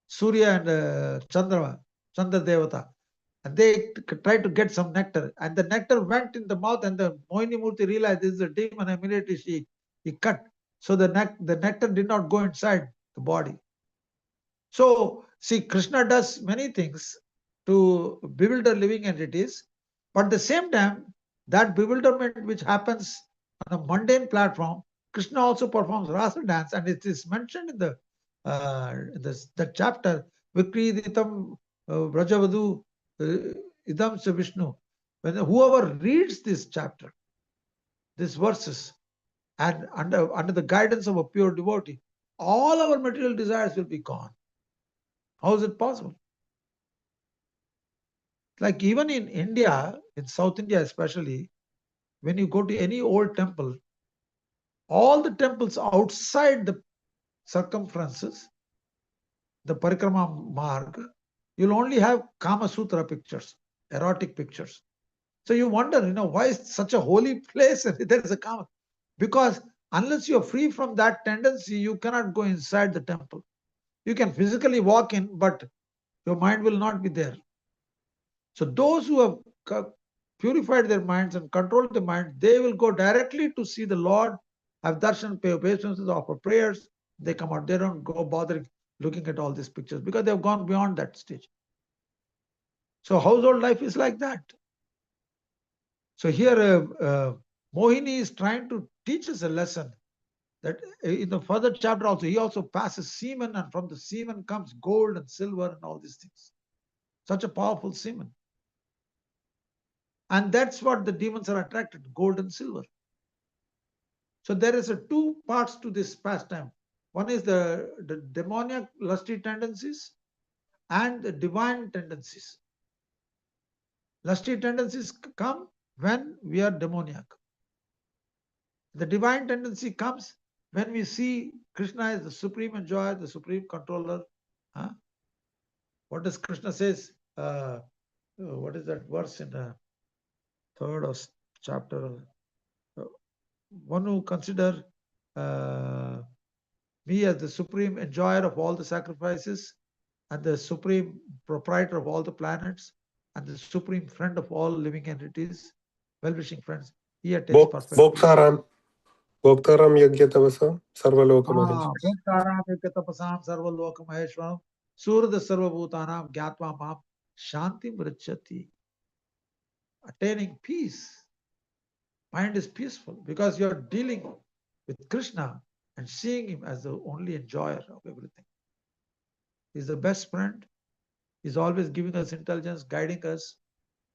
Surya and Chandra Devata. And they tried to get some nectar. And the nectar went in the mouth, and the Mohini Murti realized this is a demon. Immediately he cut. So the nectar did not go inside the body. So, see, Krishna does many things to bewilder living entities, but at the same time, that bewilderment which happens on a mundane platform, Krishna also performs rasa dance, and it is mentioned in the chapter Vikriditam Brajavadu Idam sa Vishnu. When whoever reads this chapter, these verses, and under the guidance of a pure devotee, all our material desires will be gone. How is it possible? Like even in India, in South India especially, when you go to any old temple, all the temples outside the circumferences, the Parikrama Marg, you'll only have Kama Sutra pictures, erotic pictures. So you wonder, why is such a holy place and there is a Kama? Because unless you're free from that tendency, you cannot go inside the temple. You can physically walk in, but your mind will not be there. So those who have purified their minds and controlled the mind, they will go directly to see the Lord, have darshan, pay obeisances, offer prayers. They come out. They don't go bothering looking at all these pictures because they've gone beyond that stage. So household life is like that. So here Mohini is trying to teach us a lesson that in the further chapter also, he also passes semen, and from the semen comes gold and silver and all these things. Such a powerful semen. And that's what the demons are attracted, gold and silver. So there is two parts to this pastime. One is the demoniac lusty tendencies and the divine tendencies. Lusty tendencies come when we are demoniac. The divine tendency comes when we see Krishna as the supreme enjoyer, the supreme controller. What does Krishna says? What is that verse in the third chapter? One who consider me as the supreme enjoyer of all the sacrifices and the supreme proprietor of all the planets, and the supreme friend of all living entities, well-wishing friends. He attains perfection. Bhoktaram Yagyatavasa Sarvaloka Mahesh. Bhoktaram Yagyatapasam Sarvaloka Maheshwaram Surda Sarvabhutanam Gyatva Mam Shanti Vrachati. Attaining peace. Mind is peaceful because you are dealing with Krishna and seeing him as the only enjoyer of everything. He's the best friend. He's always giving us intelligence, guiding us,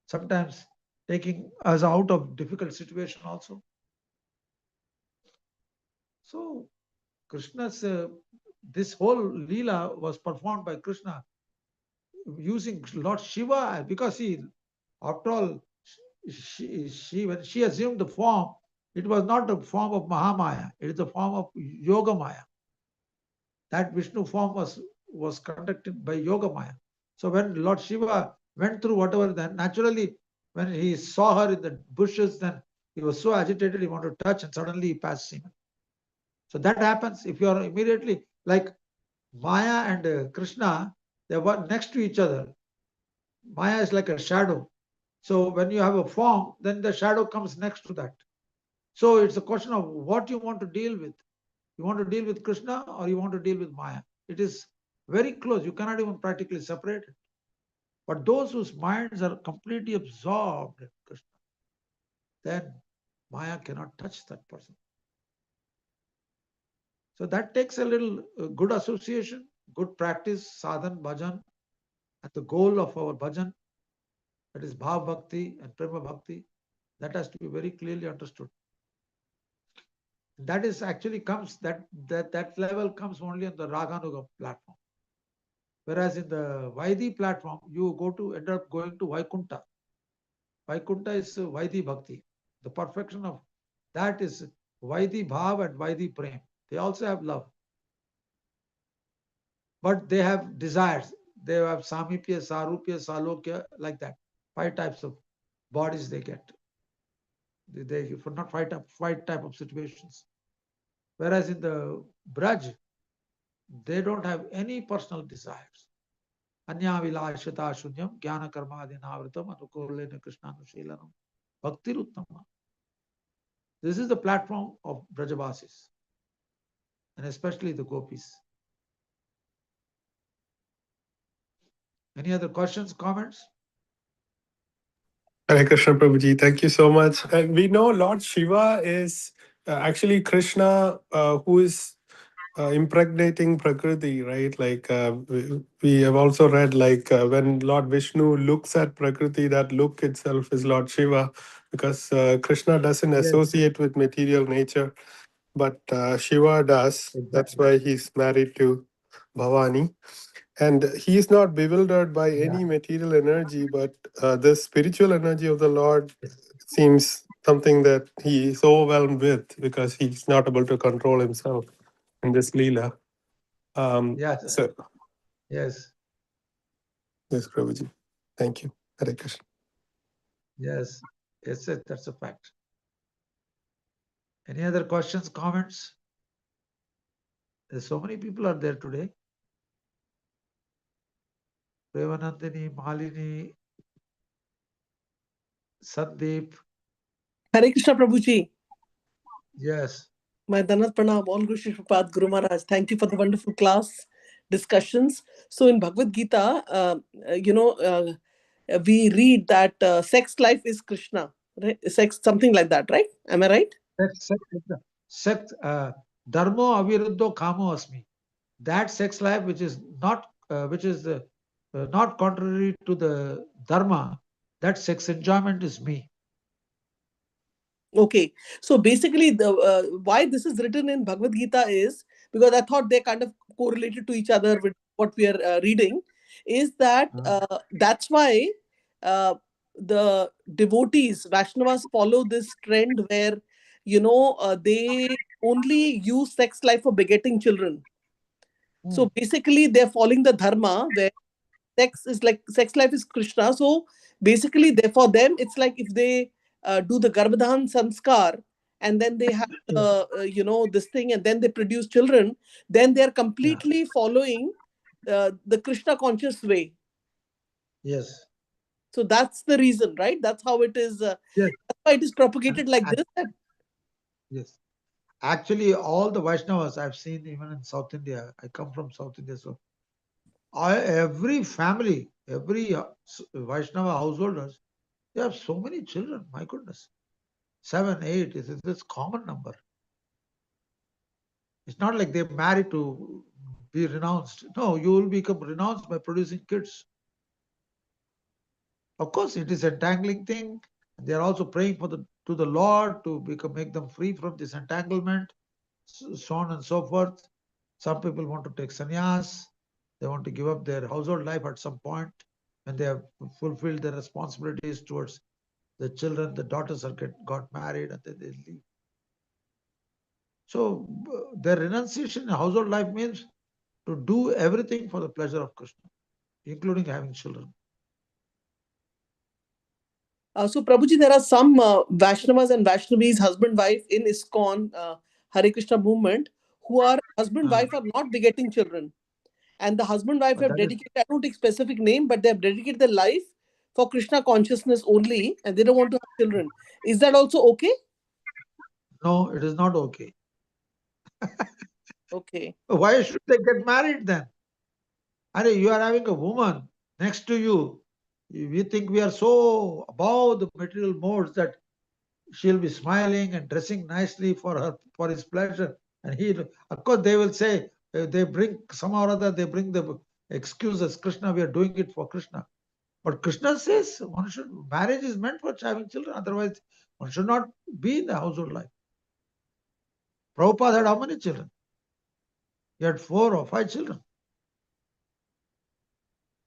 sometimes taking us out of difficult situation also. So Krishna's, this whole Leela was performed by Krishna using Lord Shiva, because after all, when she assumed the form, it was not the form of Mahamaya, it is the form of Yogamaya. That Vishnu form was conducted by Yogamaya. So when Lord Shiva went through whatever, then naturally when he saw her in the bushes, then he was so agitated, he wanted to touch, and suddenly he passed semen. So that happens if you are immediately, like Maya and Krishna, they were next to each other. Maya is like a shadow. So when you have a form, then the shadow comes next to that. So it's a question of what you want to deal with. You want to deal with Krishna or you want to deal with Maya. It is very close. You cannot even practically separate it. But those whose minds are completely absorbed in Krishna, then Maya cannot touch that person. So that takes a little good association, good practice, sadhan, bhajan. At the goal of our bhajan, that is bhav bhakti and prema bhakti, that has to be very clearly understood. That is actually comes, that level comes only on the Raganuga platform. Whereas in the Vaidhi platform, you end up going to Vaikunta. Vaikunta is Vaidhi bhakti. The perfection of that is Vaidhi bhav and Vaidhi prem. They also have love. But they have desires. They have samipya, sarupya, salokya, like that. 5 types of bodies they get. They for not 5 type of situations. Whereas in the Braj, they don't have any personal desires. Anya vilashata shunyam jnana karmadinavritam anukulena krishnanushilanam bhakti ruttama. This is the platform of Brajavasis, and especially the gopis. Any other questions, comments? Hare Krishna Prabhuji, thank you so much. And we know Lord Shiva is actually Krishna who is impregnating Prakriti, right? Like we have also read, like when Lord Vishnu looks at Prakriti, that look itself is Lord Shiva, because Krishna doesn't associate with material nature, but Shiva does. Exactly. That's why he's married to Bhavani. And he is not bewildered by any material energy, but the spiritual energy of the Lord seems something that he is overwhelmed with, because he's not able to control himself in this Leela. Yes. So, yes. Yes, Prabhuji. Thank you. Hare Krishna. Yes, that's a fact. Any other questions, comments? There's so many people are there today. Prevanandini, Malini, Sandeep. Hare Krishna Prabhuji. Yes. My Danat Pranam, all Guru Shri Prabhupada, Guru Maharaj. Thank you for the wonderful class discussions. So in Bhagavad Gita, we read that sex life is Krishna, right? Sex, something like that, right? Am I right? Sex, dharmo aviruddho kamo asmi. That sex life which is not not contrary to the dharma, that sex enjoyment is me. Okay, so basically the why this is written in Bhagavad Gita is because I thought they kind of correlated to each other with what we are reading, is that that's why the devotees, Vaishnavas, follow this trend where they only use sex life for begetting children. So basically they're following the dharma where sex life is Krishna. So basically, for them, it's like if they do the Garbhadhan Sanskar and then they have this thing and then they produce children, then they're completely following the Krishna conscious way. Yes. So that's the reason, right? That's how it is. Yes. That's why it is propagated like this. Yes. Actually, all the Vaishnavas I've seen, even in South India, I come from South India, so every family, every Vaishnava householders, they have so many children. My goodness, 7, 8 is this common number. It's not like they're married to be renounced. No, you will become renounced by producing kids. Of course, it is an entangling thing. They are also praying to the Lord to make them free from this entanglement, so on and so forth. Some people want to take sannyas. They want to give up their household life at some point when they have fulfilled their responsibilities towards the children. The daughters got married and then they leave. So their renunciation in household life means to do everything for the pleasure of Krishna, including having children. So Prabhuji, there are some Vaishnavas and Vaishnavis, husband-wife in ISKCON, Hare Krishna movement, who are husband-wife are not begetting children. And the husband-wife have dedicated, I don't take specific name, but they have dedicated their life for Krishna consciousness only, and they don't want to have children. Is that also okay? No, it is not okay. Okay. Why should they get married then? You are having a woman next to you. We think we are so above the material modes that she'll be smiling and dressing nicely for his pleasure. And of course, they will say, they bring somehow or other, they bring the excuses, Krishna, we are doing it for Krishna. But Krishna says marriage is meant for having children. Otherwise, one should not be in the household life. Prabhupada had how many children? He had 4 or 5 children.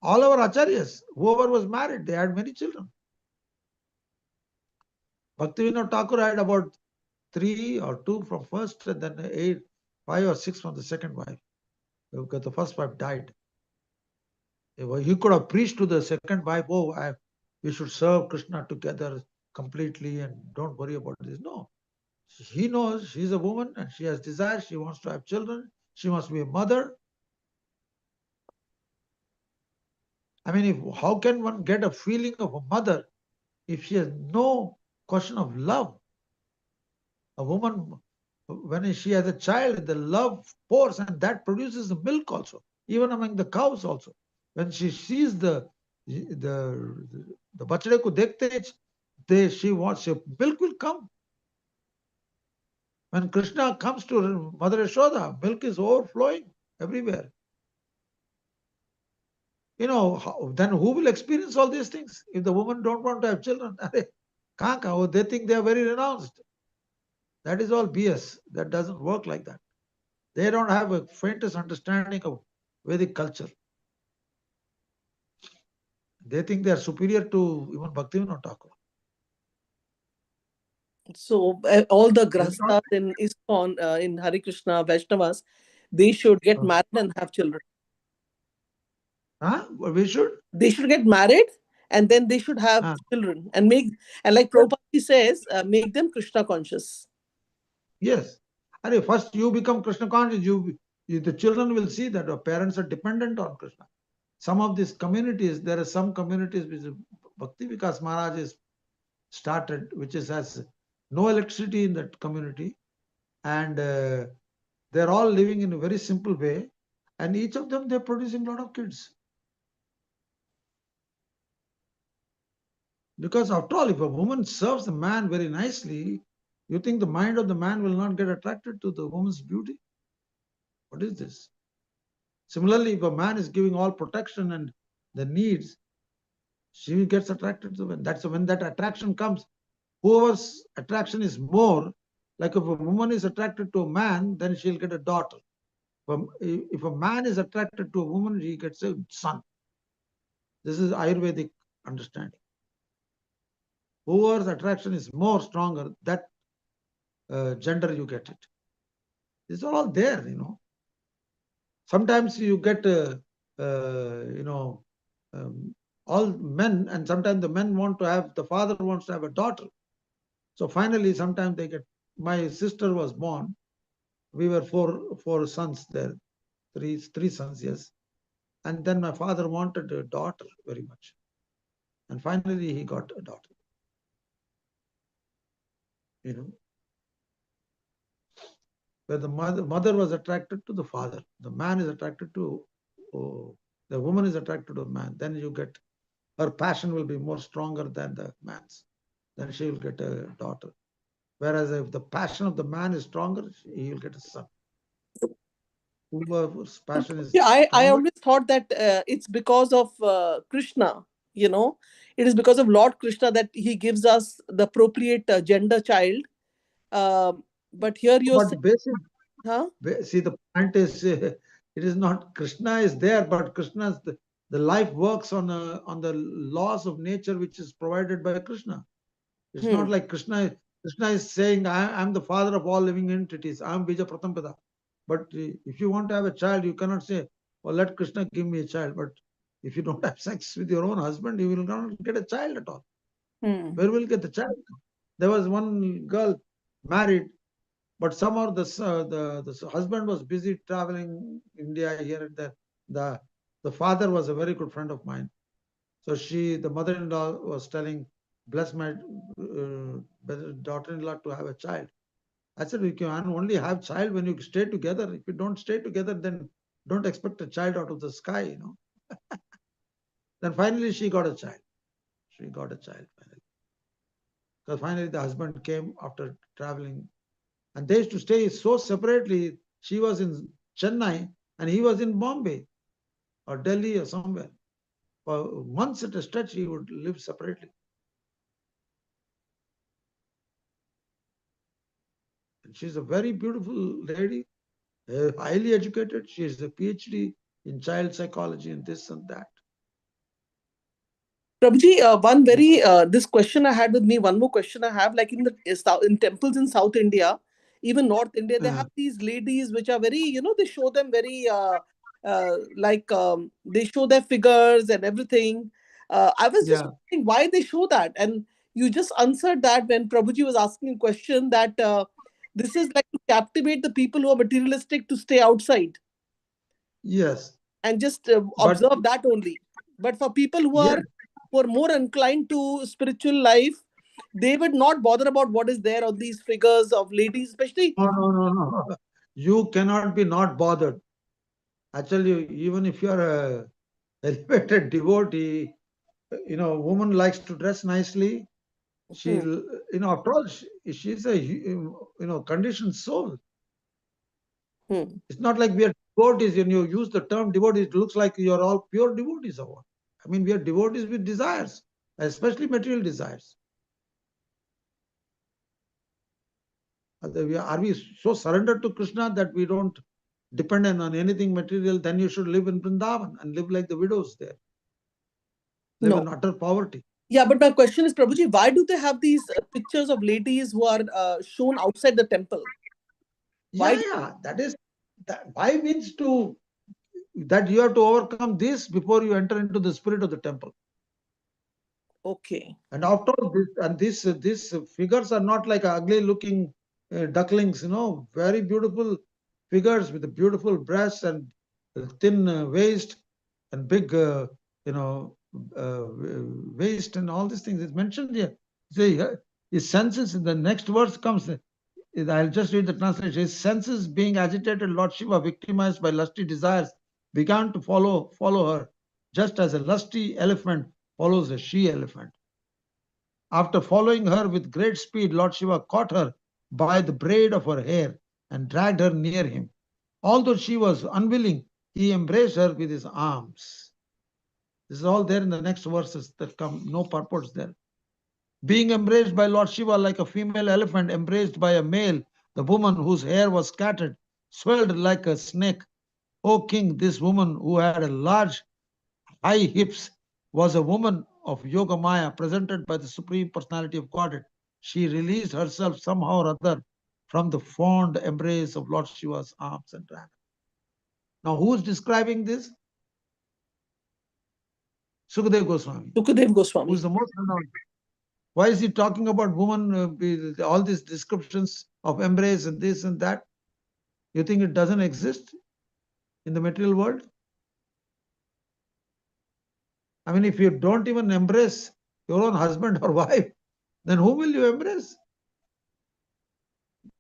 All our acharyas, whoever was married, they had many children. Bhaktivinoda Thakur had about 3 or 2 from first, and then 8, 5 or 6 from the second wife. Because the first wife died. He could have preached to the second wife, we should serve Krishna together completely and don't worry about this. No. He knows she's a woman and she has desires, she wants to have children, she must be a mother. I mean, how can one get a feeling of a mother if she has no question of love? A woman, when she has a child, the love pours and that produces the milk also, even among the cows also. When she sees the bachade ko dekhte, she wants, milk will come. When Krishna comes to Mother Yashoda, milk is overflowing everywhere. Then who will experience all these things if the women don't want to have children? They think they are very renounced. That is all BS. That doesn't work like that. They don't have a faintest understanding of Vedic culture. They think they are superior to even Bhaktivinoda Thakur. So all the grahasthas in ISKCON, in Hare Krishna, Vaishnavas, they should get married and have children. We should? They should get married and then they should have children and like Prabhupada says, make them Krishna conscious. Yes. First you become Krishna conscious, the children will see that our parents are dependent on Krishna. Some of these communities, there are some communities which Bhakti Vikas Maharaj has started, which has no electricity in that community, and they're all living in a very simple way, and each of them, they're producing a lot of kids. Because after all, if a woman serves a man very nicely, you think the mind of the man will not get attracted to the woman's beauty? What is this? Similarly, if a man is giving all protection and the needs, she gets attracted to them. That's when that attraction comes. Whoever's attraction is more, like if a woman is attracted to a man, then she'll get a daughter. If a man is attracted to a woman, he gets a son. This is Ayurvedic understanding. Whoever's attraction is more stronger, that gender you get it. It's all there, Sometimes you get, all men, and sometimes the men the father wants to have a daughter. So finally, sometimes they get, my sister was born. We were four sons there, three sons, yes. And then my father wanted a daughter very much. And finally, he got a daughter. Where the mother was attracted to the father, the man is attracted to, the woman is attracted to the man, then you get, her passion will be more stronger than the man's. Then she will get a daughter. Whereas if the passion of the man is stronger, he will get a son. Whoever's passion is I stronger. always thought that it's because of Krishna, it is because of Lord Krishna that he gives us the appropriate gender child. But here you're saying, see, the point is, it is not Krishna is there, but Krishna's the life works on the laws of nature which is provided by Krishna. It's not like Krishna is saying, I'm the father of all living entities. I'm Bija Pratampada. But if you want to have a child, you cannot say, well, let Krishna give me a child. But if you don't have sex with your own husband, you will not get a child at all. Where will you get the child? There was one girl married, but somehow the husband was busy traveling India here and there. The father was a very good friend of mine. So the mother-in-law was telling, bless my daughter-in-law to have a child. I said, you can only have child when you stay together. If you don't stay together, then don't expect a child out of the sky, Then finally she got a child. She got a child finally. Because finally the husband came after traveling. And they used to stay so separately. She was in Chennai and he was in Bombay or Delhi or somewhere. For months at a stretch, he would live separately. And she's a very beautiful lady, highly educated. She is a PhD in child psychology and this and that. Prabhuji, one very this question I had with me, one more question I have, like in temples in South India, even North India, they have these ladies which are very, they show them very they show their figures and everything. I was just wondering why they show that, and you just answered that when Prabhuji was asking a question that this is like to captivate the people who are materialistic to stay outside. Yes. And just observe that only. But for people who are more inclined to spiritual life, they would not bother about what is there on these figures of ladies, especially. No. You cannot be not bothered. I tell you, even if you are a elevated devotee, woman likes to dress nicely. She, after all, she's a, conditioned soul. It's not like we are devotees. When you use the term devotees, it looks like you are all pure devotees of what? I mean, we are devotees with desires, especially material desires. Are we so surrendered to Krishna that we don't depend on anything material? Then you should live in Vrindavan and live like the widows there. Live in utter poverty. Yeah, but my question is, Prabhuji, why do they have these pictures of ladies who are shown outside the temple? That is, why means that you have to overcome this before you enter into the spirit of the temple. Okay. And after all this, and these figures are not like ugly looking ducklings, very beautiful figures with a beautiful breasts and thin waist and big, waist and all these things. It's mentioned here. See, his senses, in the next verse comes, I'll just read the translation. His senses being agitated, Lord Shiva, victimized by lusty desires, began to follow her, just as a lusty elephant follows a she-elephant. After following her with great speed, Lord Shiva caught her by the braid of her hair and dragged her near him. Although she was unwilling, he embraced her with his arms. This is all there in the next verses that come, no purports there. Being embraced by Lord Shiva like a female elephant embraced by a male, the woman whose hair was scattered, swelled like a snake. O king, this woman who had a large, high hips was a woman of Yoga Maya presented by the Supreme Personality of Godhead. She released herself somehow or other from the fond embrace of Lord Shiva's arms and ran. Now, who is describing this? Sukadeva Goswami. Sukadeva Goswami. Who is the most renowned? Why is he talking about woman, all these descriptions of embrace and this and that? You think it doesn't exist in the material world? I mean, if you don't even embrace your own husband or wife, then whom will you embrace?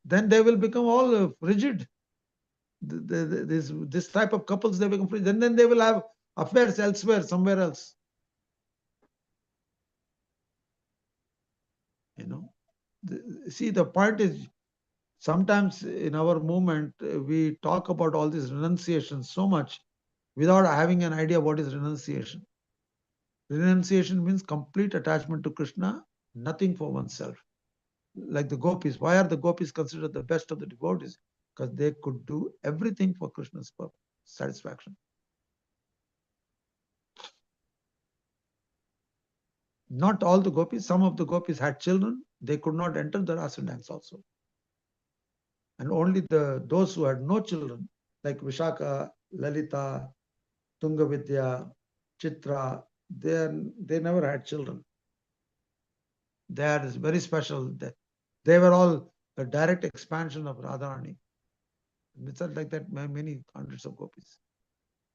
Then they will become all rigid. This type of couples, they become frigid. Then they will have affairs elsewhere, somewhere else. See, the point is, sometimes in our movement, we talk about all this renunciation so much without having an idea what is renunciation. Renunciation means complete attachment to Krishna, nothing for oneself. Like the gopis. Why are the gopis considered the best of the devotees? Because they could do everything for Krishna's satisfaction. Not all the gopis. Some of the gopis had children. They could not enter the rasa dance also. And only those who had no children, like Vishaka, Lalita, Tungavidya, Chitra, they never had children. They are very special. They were all a direct expansion of Radharani. It's not like that, many hundreds of gopis.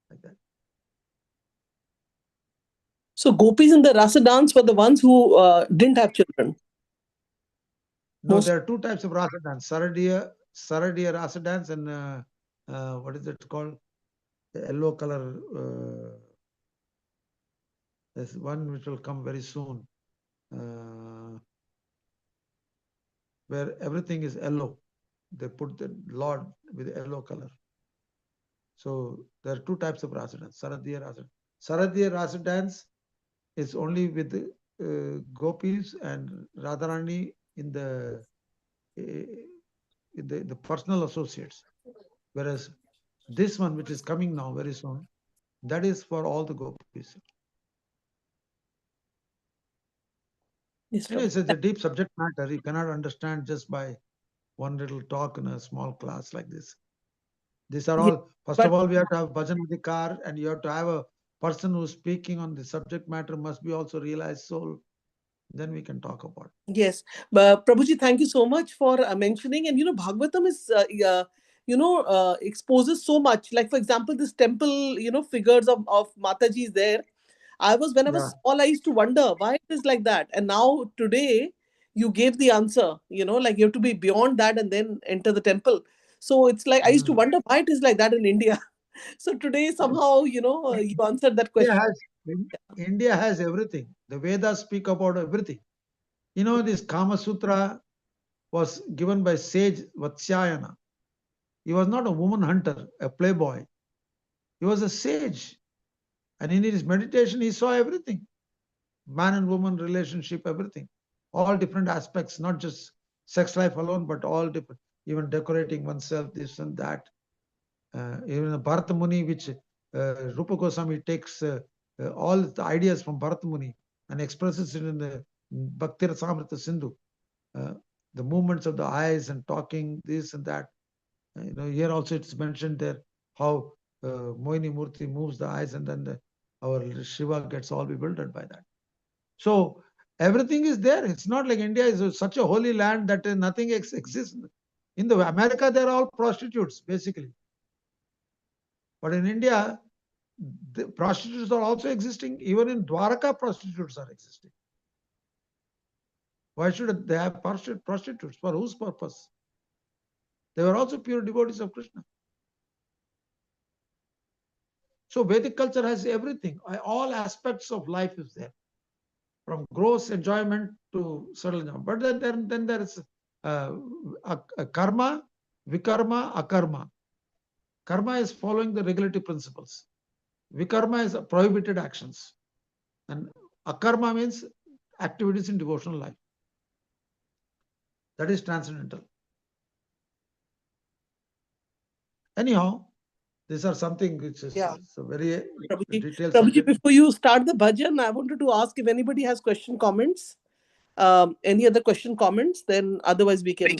Like that. So gopis in the rasa dance were the ones who didn't have children. No, there are two types of rasa dance: Saradiya rasa dance, and what is it called? The yellow color. There's one which will come very soon, where everything is yellow. They put the Lord with yellow color. So there are two types of rasa dance: Saradiya rasa. Saradiya rasa dance is only with gopis and Radharani in the personal associates, whereas this one, which is coming now very soon, that is for all the gopis. It's a deep subject matter. You cannot understand just by one little talk in a small class like this. These are all, first of all, we have to have bhajan adhikar, and you have to have a person who's speaking on the subject matter must be also realized soul. Then we can talk about it. Yes. Prabhuji, thank you so much for mentioning. And, Bhagavatam is, exposes so much. Like, for example, this temple, figures of Mataji is there. When I was small, I used to wonder why it is like that. And now today, you gave the answer, like you have to be beyond that and then enter the temple. So it's like, I used to wonder why it is like that in India. So today, somehow, you answered that question. India has everything. The Vedas speak about everything. This Kama Sutra was given by sage Vatsyayana. He was not a woman hunter, a playboy. He was a sage. And in his meditation, he saw everything. Man and woman relationship, everything. All different aspects, not just sex life alone, but all different, even decorating oneself, this and that. Even the Bharata Muni, which Rupa Goswami takes all the ideas from Bharata Muni and expresses it in the Bhakti Rasamrita Sindhu. The movements of the eyes and talking, this and that. Here also it's mentioned there how Mohini Murti moves the eyes, and then our Shiva gets all bewildered by that. So everything is there. It's not like India is such a holy land that nothing exists. In the America, they're all prostitutes, basically. But in India, the prostitutes are also existing. Even in Dwaraka, prostitutes are existing. Why should they have prostitutes? For whose purpose? They were also pure devotees of Krishna. So Vedic culture has everything. All aspects of life is there, from gross enjoyment to subtle enjoyment. But then there is a karma, vikarma, akarma. Karma is following the regulatory principles. Vikarma is prohibited actions. And akarma means activities in devotional life. That is transcendental. Anyhow, these are something which is a very detailed subject. Before you start the bhajan, I wanted to ask if anybody has comments. Any other comments? Then otherwise we can.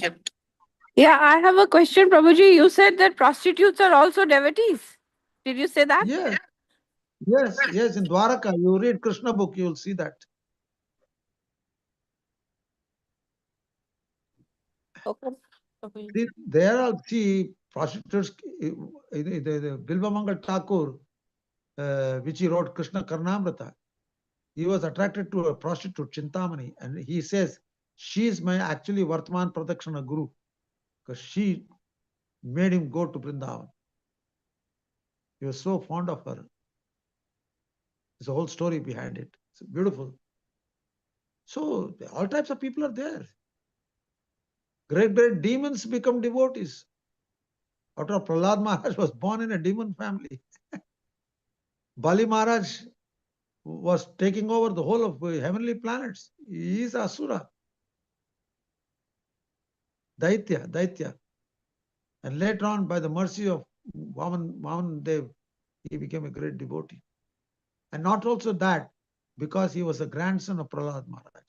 Yeah, I have a question, Prabhuji. You said that prostitutes are also devotees. Did you say that? Yes. In Dwaraka, you read Krishna book, you will see that. Okay. There are prostitutes. The Bilvamangal Thakur, which he wrote Krishna Karnamrita. he was attracted to a prostitute, Chintamani, and he says, she is my actually Vartman Pradakshana Guru, because she made him go to Vrindavan. He was so fond of her. There's a whole story behind it. It's beautiful. So all types of people are there. Great, great demons become devotees. After all, Prahlad Maharaj was born in a demon family. Bali Maharaj was taking over the whole of heavenly planets. He is Asura. Daitya. And later on, by the mercy of Vaman Dev, he became a great devotee. And not also that, because he was a grandson of Prahlad Maharaj.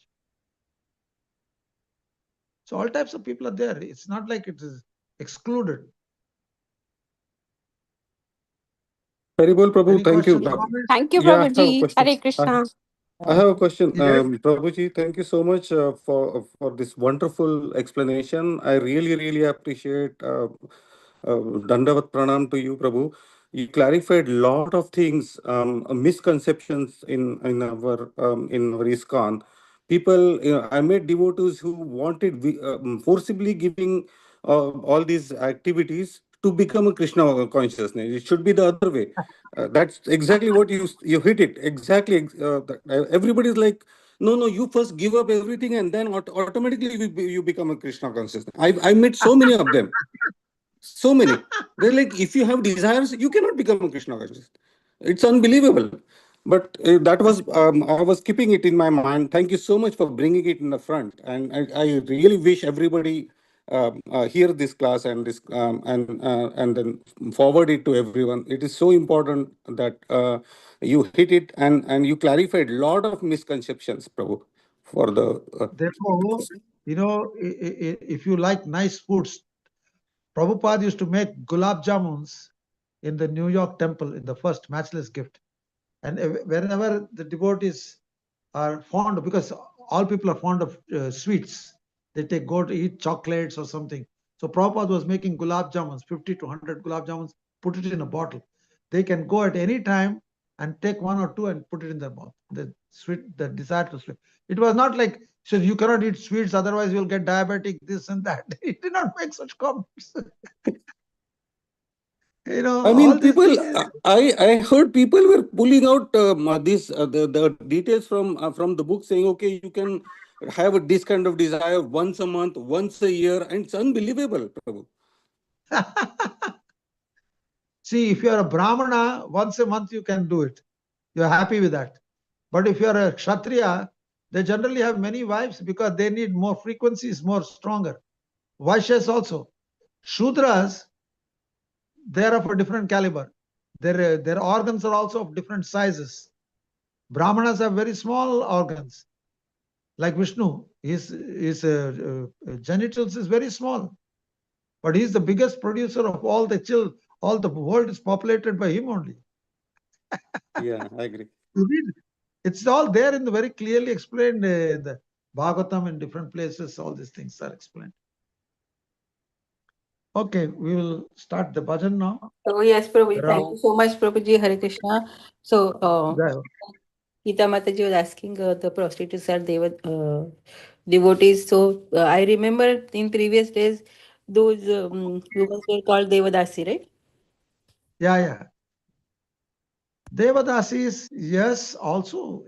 So all types of people are there. It's not like it is excluded. Very well, Prabhu. Any Thank you. questions, comments? Thank you, Yeah, I have a Prabhuji. question. Hare Krishna. I have a question. Is there- Prabhuji, thank you so much for this wonderful explanation. I really appreciate Dandavat Pranam to you, Prabhu. You clarified lot of things, misconceptions in our ISKCON. People, I met devotees who wanted forcibly giving all these activities to become a Krishna consciousness. It should be the other way. That's exactly what you hit it exactly. Everybody's like, no, you first give up everything and then automatically you become a Krishna consciousness. I met so many of them, so many. They're like, if you have desires, you cannot become a Krishna consciousness. It's unbelievable. But that was I was keeping it in my mind. Thank you so much for bringing it in the front, and I really wish everybody hear this class and this and then forward it to everyone. It is so important that you hit it and you clarified a lot of misconceptions, Prabhu, for the. Therefore, if you like nice foods, Prabhupada used to make gulab jamuns in the New York temple in the first matchless gift. And whenever the devotees are fond, because all people are fond of sweets, they go to eat chocolates or something. So Prabhupada was making gulab jamuns, 50 to 100 gulab jamuns, put it in a bottle. They can go at any time and take one or two and put it in their mouth. The desire to sweet. It was not like, so you cannot eat sweets, otherwise you'll get diabetic, this and that. It did not make such comments. I All mean, these people. things. I heard people were pulling out the details from the book, saying, okay, you can have this kind of desire once a month, once a year, and it's unbelievable, Prabhu. See, if you are a Brahmana, once a month you can do it. You're happy with that. But if you are a Kshatriya, they generally have many wives because they need more frequencies, more stronger. Vaishyas also. Shudras, they are of a different caliber. Their organs are also of different sizes. Brahmanas have very small organs. Like Vishnu, his genitals is very small. But he's the biggest producer of all the children. All the world is populated by him only. Yeah, I agree. It's all there in the very clearly explained the Bhagavatam in different places. All these things are explained. Okay, we will start the bhajan now. So yes, Prabhuji, thank you so much, Prabhuji. Hare Krishna. So Geeta Mataji was asking the prostitutes are devotees. So I remember in previous days those women were called Devadasi, right? Yeah. Devadasis, yes, also,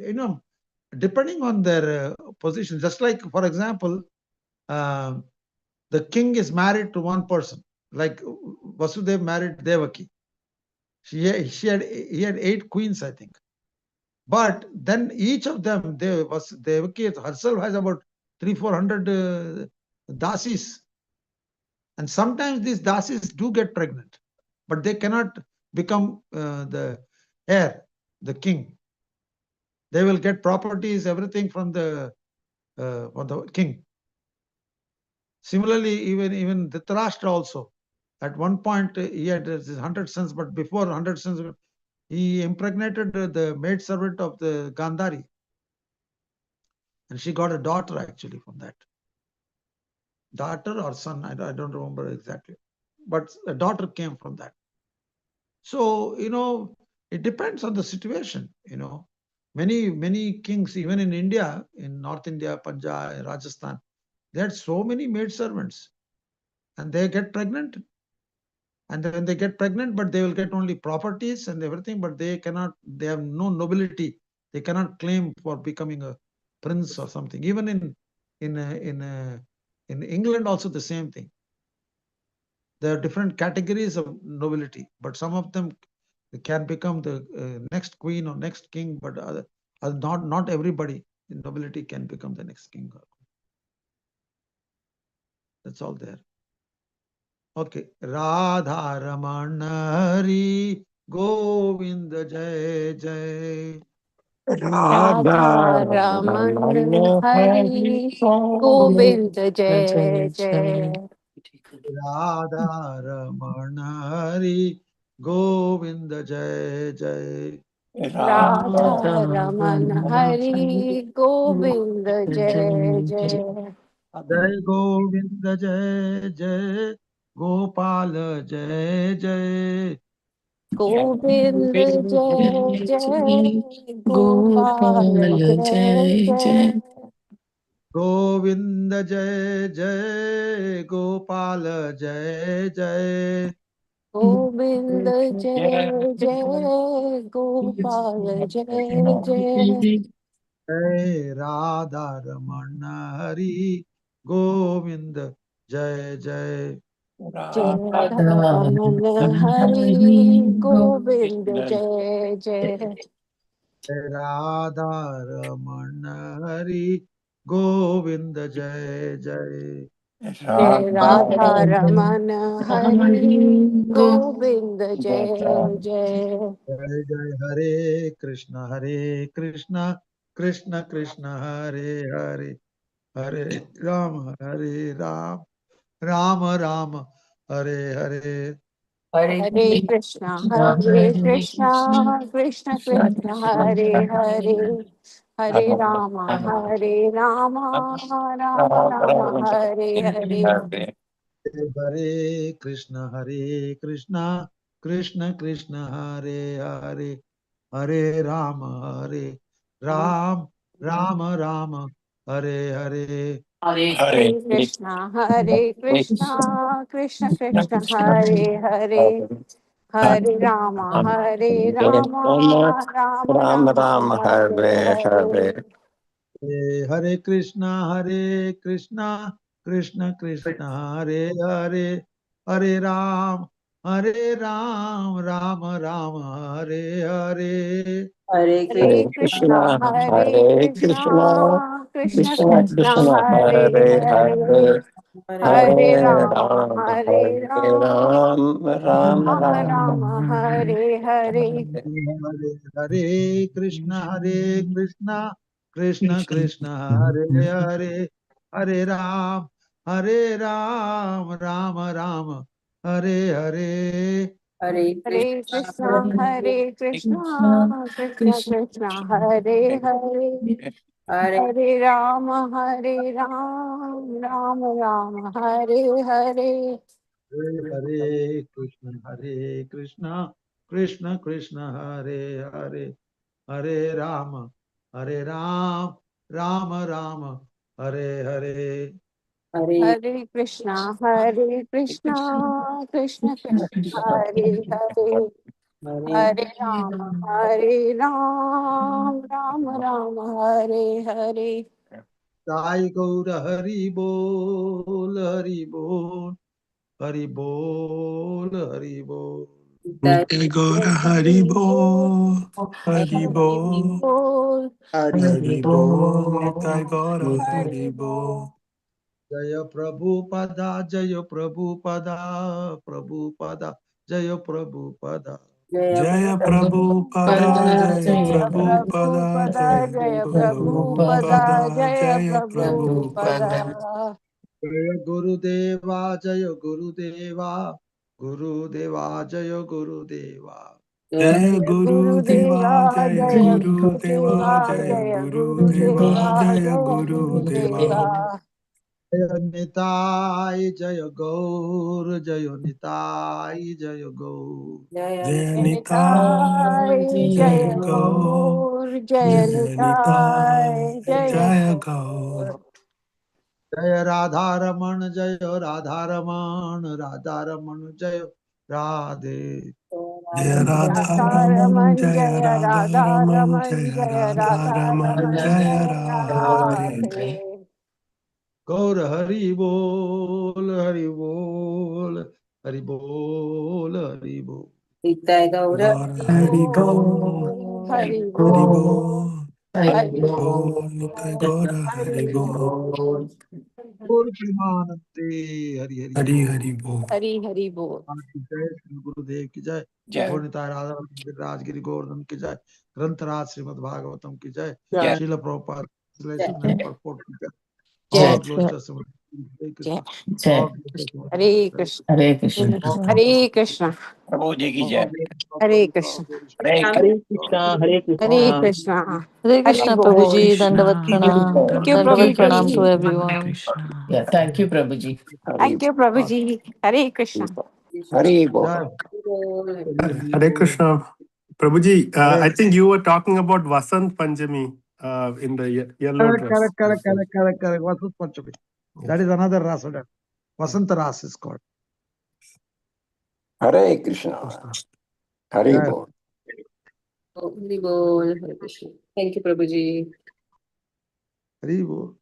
depending on their position. Just like, for example, the king is married to one person, like Vasudev married Devaki. He had 8 queens, I think. But then each of them, Devaki herself has about 300-400 dasis. And sometimes these dasis do get pregnant, but they cannot become the heir, the king. They will get properties, everything from the king. Similarly, even Dhritarashtra also. At one point, he had 100 sons, but before 100 sons, he impregnated the maidservant of the Gandhari. And she got a daughter actually from that. Daughter or son, I don't remember exactly. But a daughter came from that. So, it depends on the situation, Many kings, even in India, in North India, Punjab, Rajasthan, they had so many maid servants, and they get pregnant. And then they get pregnant, but they will get only properties and everything, but they have no nobility. They cannot claim for becoming a prince or something. Even in England also the same thing. There are different categories of nobility, but some of them can become the next queen or next king, but not everybody in nobility can become the next king. That's all there. Okay. Radha Ramana Hari Govind Jai Jai. Radha Raman Hari Govind Jai Jai. Radha Ramana Hari Govind Jai Jai. Radha Raman Hari Govind Jai Jai. Jai Govind Jai Jai Gopal Jai Jai. Govind Jai Jai Gopal Gopal Jai Jai Jai. Jai. Govind Jai Jai Gopal Jai Jai. Govind Jai Jai Gopal Jai Jai. Jai Radha Ramana Hari Govind Jai Jai. Jai Radha Raman Hari Govind Jai Jai. Jai Radha Ramana Hari Govind Jai Jai. Jai Radha Raman Hari Govind Jai Jai. Jai Jai Hare Krishna Krishna Krishna Hare Hare Hare Ram Rama Rama Hare Hare. Hare Krishna Krishna Krishna Hare Hare Hare Rama Rama Rama Hare Hare. Hare Krishna Krishna Krishna Hare Hare Hare Ram Rama Rama Hare Hare. Hare Krishna Krishna Krishna Hare Hare Hare Rama Rama Rama Hare Hare. Hare Krishna Krishna Krishna Hare Hare Hare Ram Rama Rama Hare Hare. Hare Krishna Krishna Krishna Hare Hare Hare Rama Rama Hare Hare. Hare Krishna Krishna Krishna Hare Hare Hare Ram Rama Rama Hare Hare. Hare Krishna Krishna Krishna Hare Hare Hare Rama Rama Rama Hare Hare. Hare Krishna Krishna Krishna Hare Hare Hare Rama Rama Rama Hare Hare. Hare Krishna Krishna Krishna Hare Hare Hare Rama Rama Hare Hare. Sai Gaura Hari Bol Hari Bol Hari Bol Hari Bol. Nitai Gaura Hari Bol, Hari Bol, Hari Bol, Nitai Gaura Hari Bol. Jaya Prabhupada Jaya Prabhupada Prabhupada Jaya Prabhupada. Jaya Prabhupada, Jaya Prabhupada, Jaya Prabhupada, Jaya Prabhupada. Jaya Gurudeva Jaya Gurudeva Gurudeva Jaya Gurudeva. Jaya Guru Deva, Jaya Jaya Guru Deva, Jaya Jaya Guru Deva, Jaya Jaya Guru Deva. Deva. Jaya Nitai Jaya Gaur Jaya Nitai Jaya Gaur. Jaya Nitai Nitai, Jaya Jaya Gaur, जय निताय जय जय गौर। गौर। जय राधा रमण जय राधा रमण राधा रमण जय राधे। जय राधा राधा रमण रमन जय जय राधा राधा रमण रमन जय जय राधा राधा रमण रमन जय जय राधे। राधे। गौर हरि बोल हरि बोल हरि बोल हरि बोल। नित्याय गौर गौर हरि हरि बोल बोल हरि हरि बोल बोल हरि बोल निताय गौर हरि बोल गौर प्रेमानंदे हरि हरि हरि बोल। हरि बोल। हरि हरि बोल। की जय श्री गुरुदेव की जय। जय गौर निताय राधा राजगिरी गोवर्धन की जय। ग्रंथराज श्रीमद् भागवतम की जय। जय श्रील प्रभुपाद जय and purport की जय। जय All glories to Hare जय। Krishna. जय All glories to Hare Hare Krishna Hare Krishna Krishna. हरे कृष्ण प्रभु जी की All जय। glories, all हरे glories, all कृष्ण glories. हरे Hare Krishna, Hare हरे Krishna. कृष्ण हरे हरि कृष्णा प्रभु जी बोल। कृष्णा दंडवत प्रणाम थैंक यू दंडवत प्रभु दंडवत प्रणाम जी। टू प्रणाम हरे एवरीवन। कृष्णा। या थैंक यू प्रभु जी। हरि थैंक यू प्रभु जी। हरे कृष्ण। हरि बोल। Jai Hare Krishna. Prabhuji, Hare. I think you were talking about Vasant Panchami in the yellow Correct, dress. correct, correct, correct, correct, correct. Vasant Panchami. That is another rasa. Vasant Ras is called. Hare Krishna Hari Jai. बोल। हरि बोल Hare Krishna. Thank you प्रभु ji. Hari Bol.